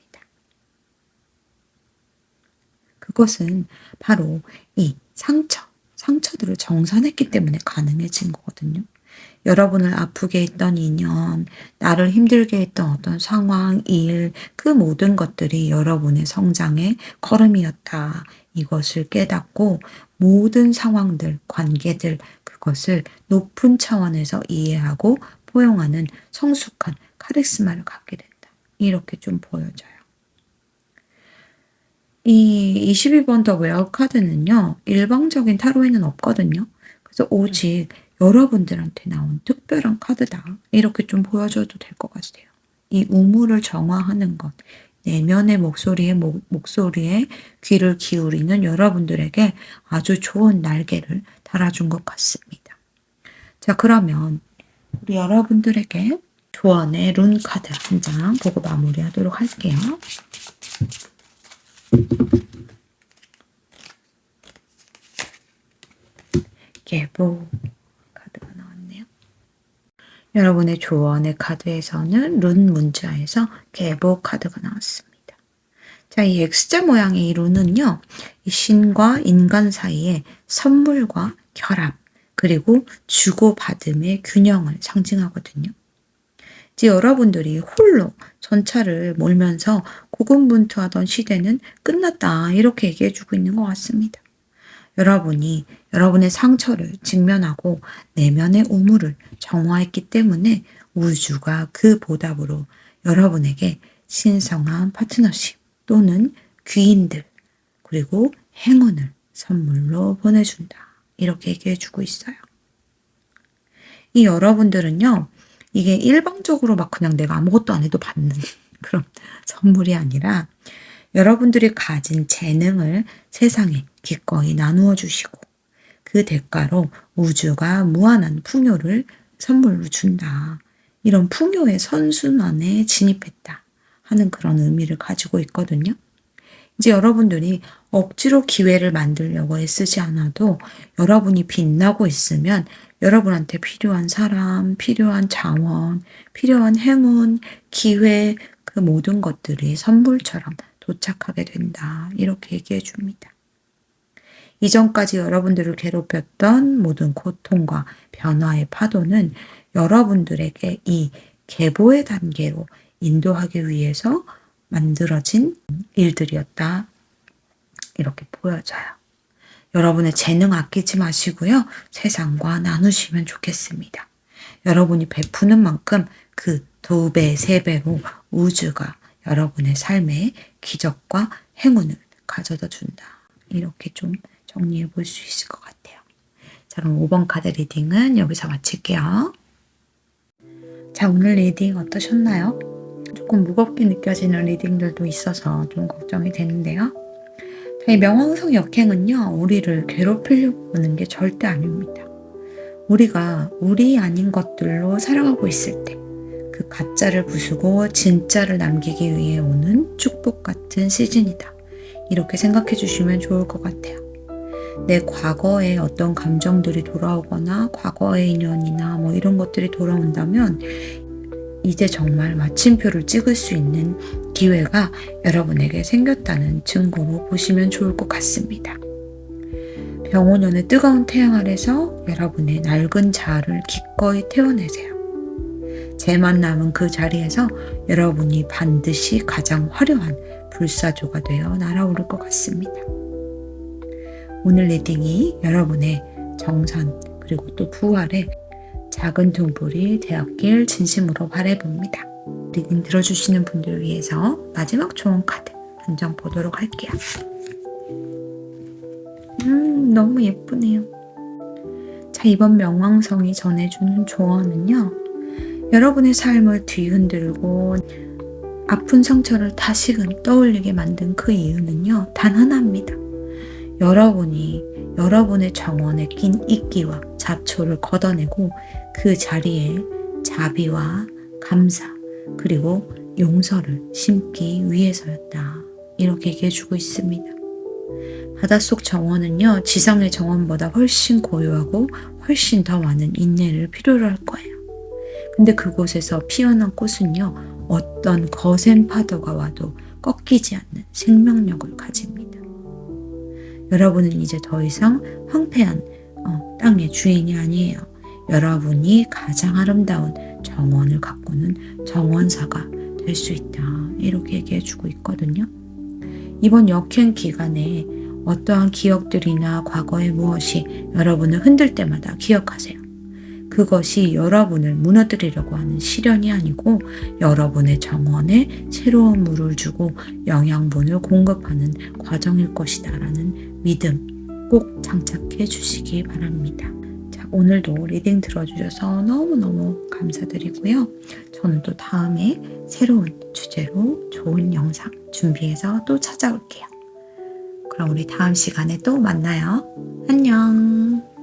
그것은 바로 이 상처들을 정산했기 때문에 가능해진 거거든요. 여러분을 아프게 했던 인연, 나를 힘들게 했던 어떤 상황, 일, 그 모든 것들이 여러분의 성장의 걸음이었다. 이것을 깨닫고 모든 상황들, 관계들, 그것을 높은 차원에서 이해하고 포용하는 성숙한 카리스마를 갖게 된다. 이렇게 좀 보여져요. 이 22번 더 웨어 카드는요. 일방적인 타로에는 없거든요. 그래서 오직 여러분들한테 나온 특별한 카드다. 이렇게 좀 보여줘도 될 것 같아요. 이 우물을 정화하는 것, 내면의 목소리에 귀를 기울이는 여러분들에게 아주 좋은 날개를 달아준 것 같습니다. 자, 그러면 우리 여러분들에게 조언의 룬 카드 한 장 보고 마무리하도록 할게요. 계보 카드가 나왔네요. 여러분의 조언의 카드에서는 룬 문자에서 계보 카드가 나왔습니다. 자, 이 X자 모양의 이 룬은요, 이 신과 인간 사이의 선물과 결합, 그리고 주고받음의 균형을 상징하거든요. 이제 여러분들이 홀로 전차를 몰면서 고군분투하던 시대는 끝났다. 이렇게 얘기해주고 있는 것 같습니다. 여러분이 여러분의 상처를 직면하고 내면의 우물을 정화했기 때문에 우주가 그 보답으로 여러분에게 신성한 파트너십 또는 귀인들 그리고 행운을 선물로 보내준다. 이렇게 얘기해주고 있어요. 이 여러분들은요. 이게 일방적으로 막 그냥 내가 아무것도 안 해도 받는 그런 선물이 아니라 여러분들이 가진 재능을 세상에 기꺼이 나누어 주시고 그 대가로 우주가 무한한 풍요를 선물로 준다. 이런 풍요의 선순환에 진입했다 하는 그런 의미를 가지고 있거든요. 이제 여러분들이 억지로 기회를 만들려고 애쓰지 않아도 여러분이 빛나고 있으면 여러분한테 필요한 사람, 필요한 자원, 필요한 행운, 기회, 그 모든 것들이 선물처럼 도착하게 된다. 이렇게 얘기해 줍니다. 이전까지 여러분들을 괴롭혔던 모든 고통과 변화의 파도는 여러분들에게 이 계보의 단계로 인도하기 위해서 만들어진 일들이었다. 이렇게 보여져요. 여러분의 재능 아끼지 마시고요. 세상과 나누시면 좋겠습니다. 여러분이 베푸는 만큼 그 2배, 3배로 우주가 여러분의 삶에 기적과 행운을 가져다 준다. 이렇게 좀 정리해 볼 수 있을 것 같아요. 자, 그럼 5번 카드 리딩은 여기서 마칠게요. 자, 오늘 리딩 어떠셨나요? 조금 무겁게 느껴지는 리딩들도 있어서 좀 걱정이 되는데요. 이 명왕성 역행은요, 우리를 괴롭히려고 하는 게 절대 아닙니다. 우리가 우리 아닌 것들로 살아가고 있을 때 그 가짜를 부수고 진짜를 남기기 위해 오는 축복 같은 시즌이다. 이렇게 생각해 주시면 좋을 것 같아요. 내 과거에 어떤 감정들이 돌아오거나 과거의 인연이나 뭐 이런 것들이 돌아온다면 이제 정말 마침표를 찍을 수 있는 기회가 여러분에게 생겼다는 증거로 보시면 좋을 것 같습니다. 병원연의 뜨거운 태양 아래서 여러분의 낡은 자아를 기꺼이 태워내세요. 재만 남은 그 자리에서 여러분이 반드시 가장 화려한 불사조가 되어 날아오를 것 같습니다. 오늘 리딩이 여러분의 정선 그리고 또 부활에 작은 등불이 되었길 진심으로 바라봅니다. 리딩 들어주시는 분들을 위해서 마지막 조언 카드 한 장 보도록 할게요. 너무 예쁘네요. 자, 이번 명왕성이 전해주는 조언은요. 여러분의 삶을 뒤흔들고 아픈 상처를 다시금 떠올리게 만든 그 이유는요. 단 하나입니다. 여러분이 여러분의 정원에 낀 이끼와 잡초를 걷어내고 그 자리에 자비와 감사 그리고 용서를 심기 위해서였다. 이렇게 얘기해주고 있습니다. 바닷속 정원은요. 지상의 정원보다 훨씬 고요하고 훨씬 더 많은 인내를 필요로 할 거예요. 근데 그곳에서 피어난 꽃은요. 어떤 거센 파도가 와도 꺾이지 않는 생명력을 가집니다. 여러분은 이제 더 이상 황폐한 땅의 주인이 아니에요. 여러분이 가장 아름다운 정원을 가꾸는 정원사가 될 수 있다. 이렇게 얘기해주고 있거든요. 이번 역행 기간에 어떠한 기억들이나 과거의 무엇이 여러분을 흔들 때마다 기억하세요. 그것이 여러분을 무너뜨리려고 하는 시련이 아니고 여러분의 정원에 새로운 물을 주고 영양분을 공급하는 과정일 것이다 라는 믿음 꼭 장착해 주시기 바랍니다. 자, 오늘도 리딩 들어주셔서 너무너무 감사드리고요. 저는 또 다음에 새로운 주제로 좋은 영상 준비해서 또 찾아올게요. 그럼 우리 다음 시간에 또 만나요. 안녕.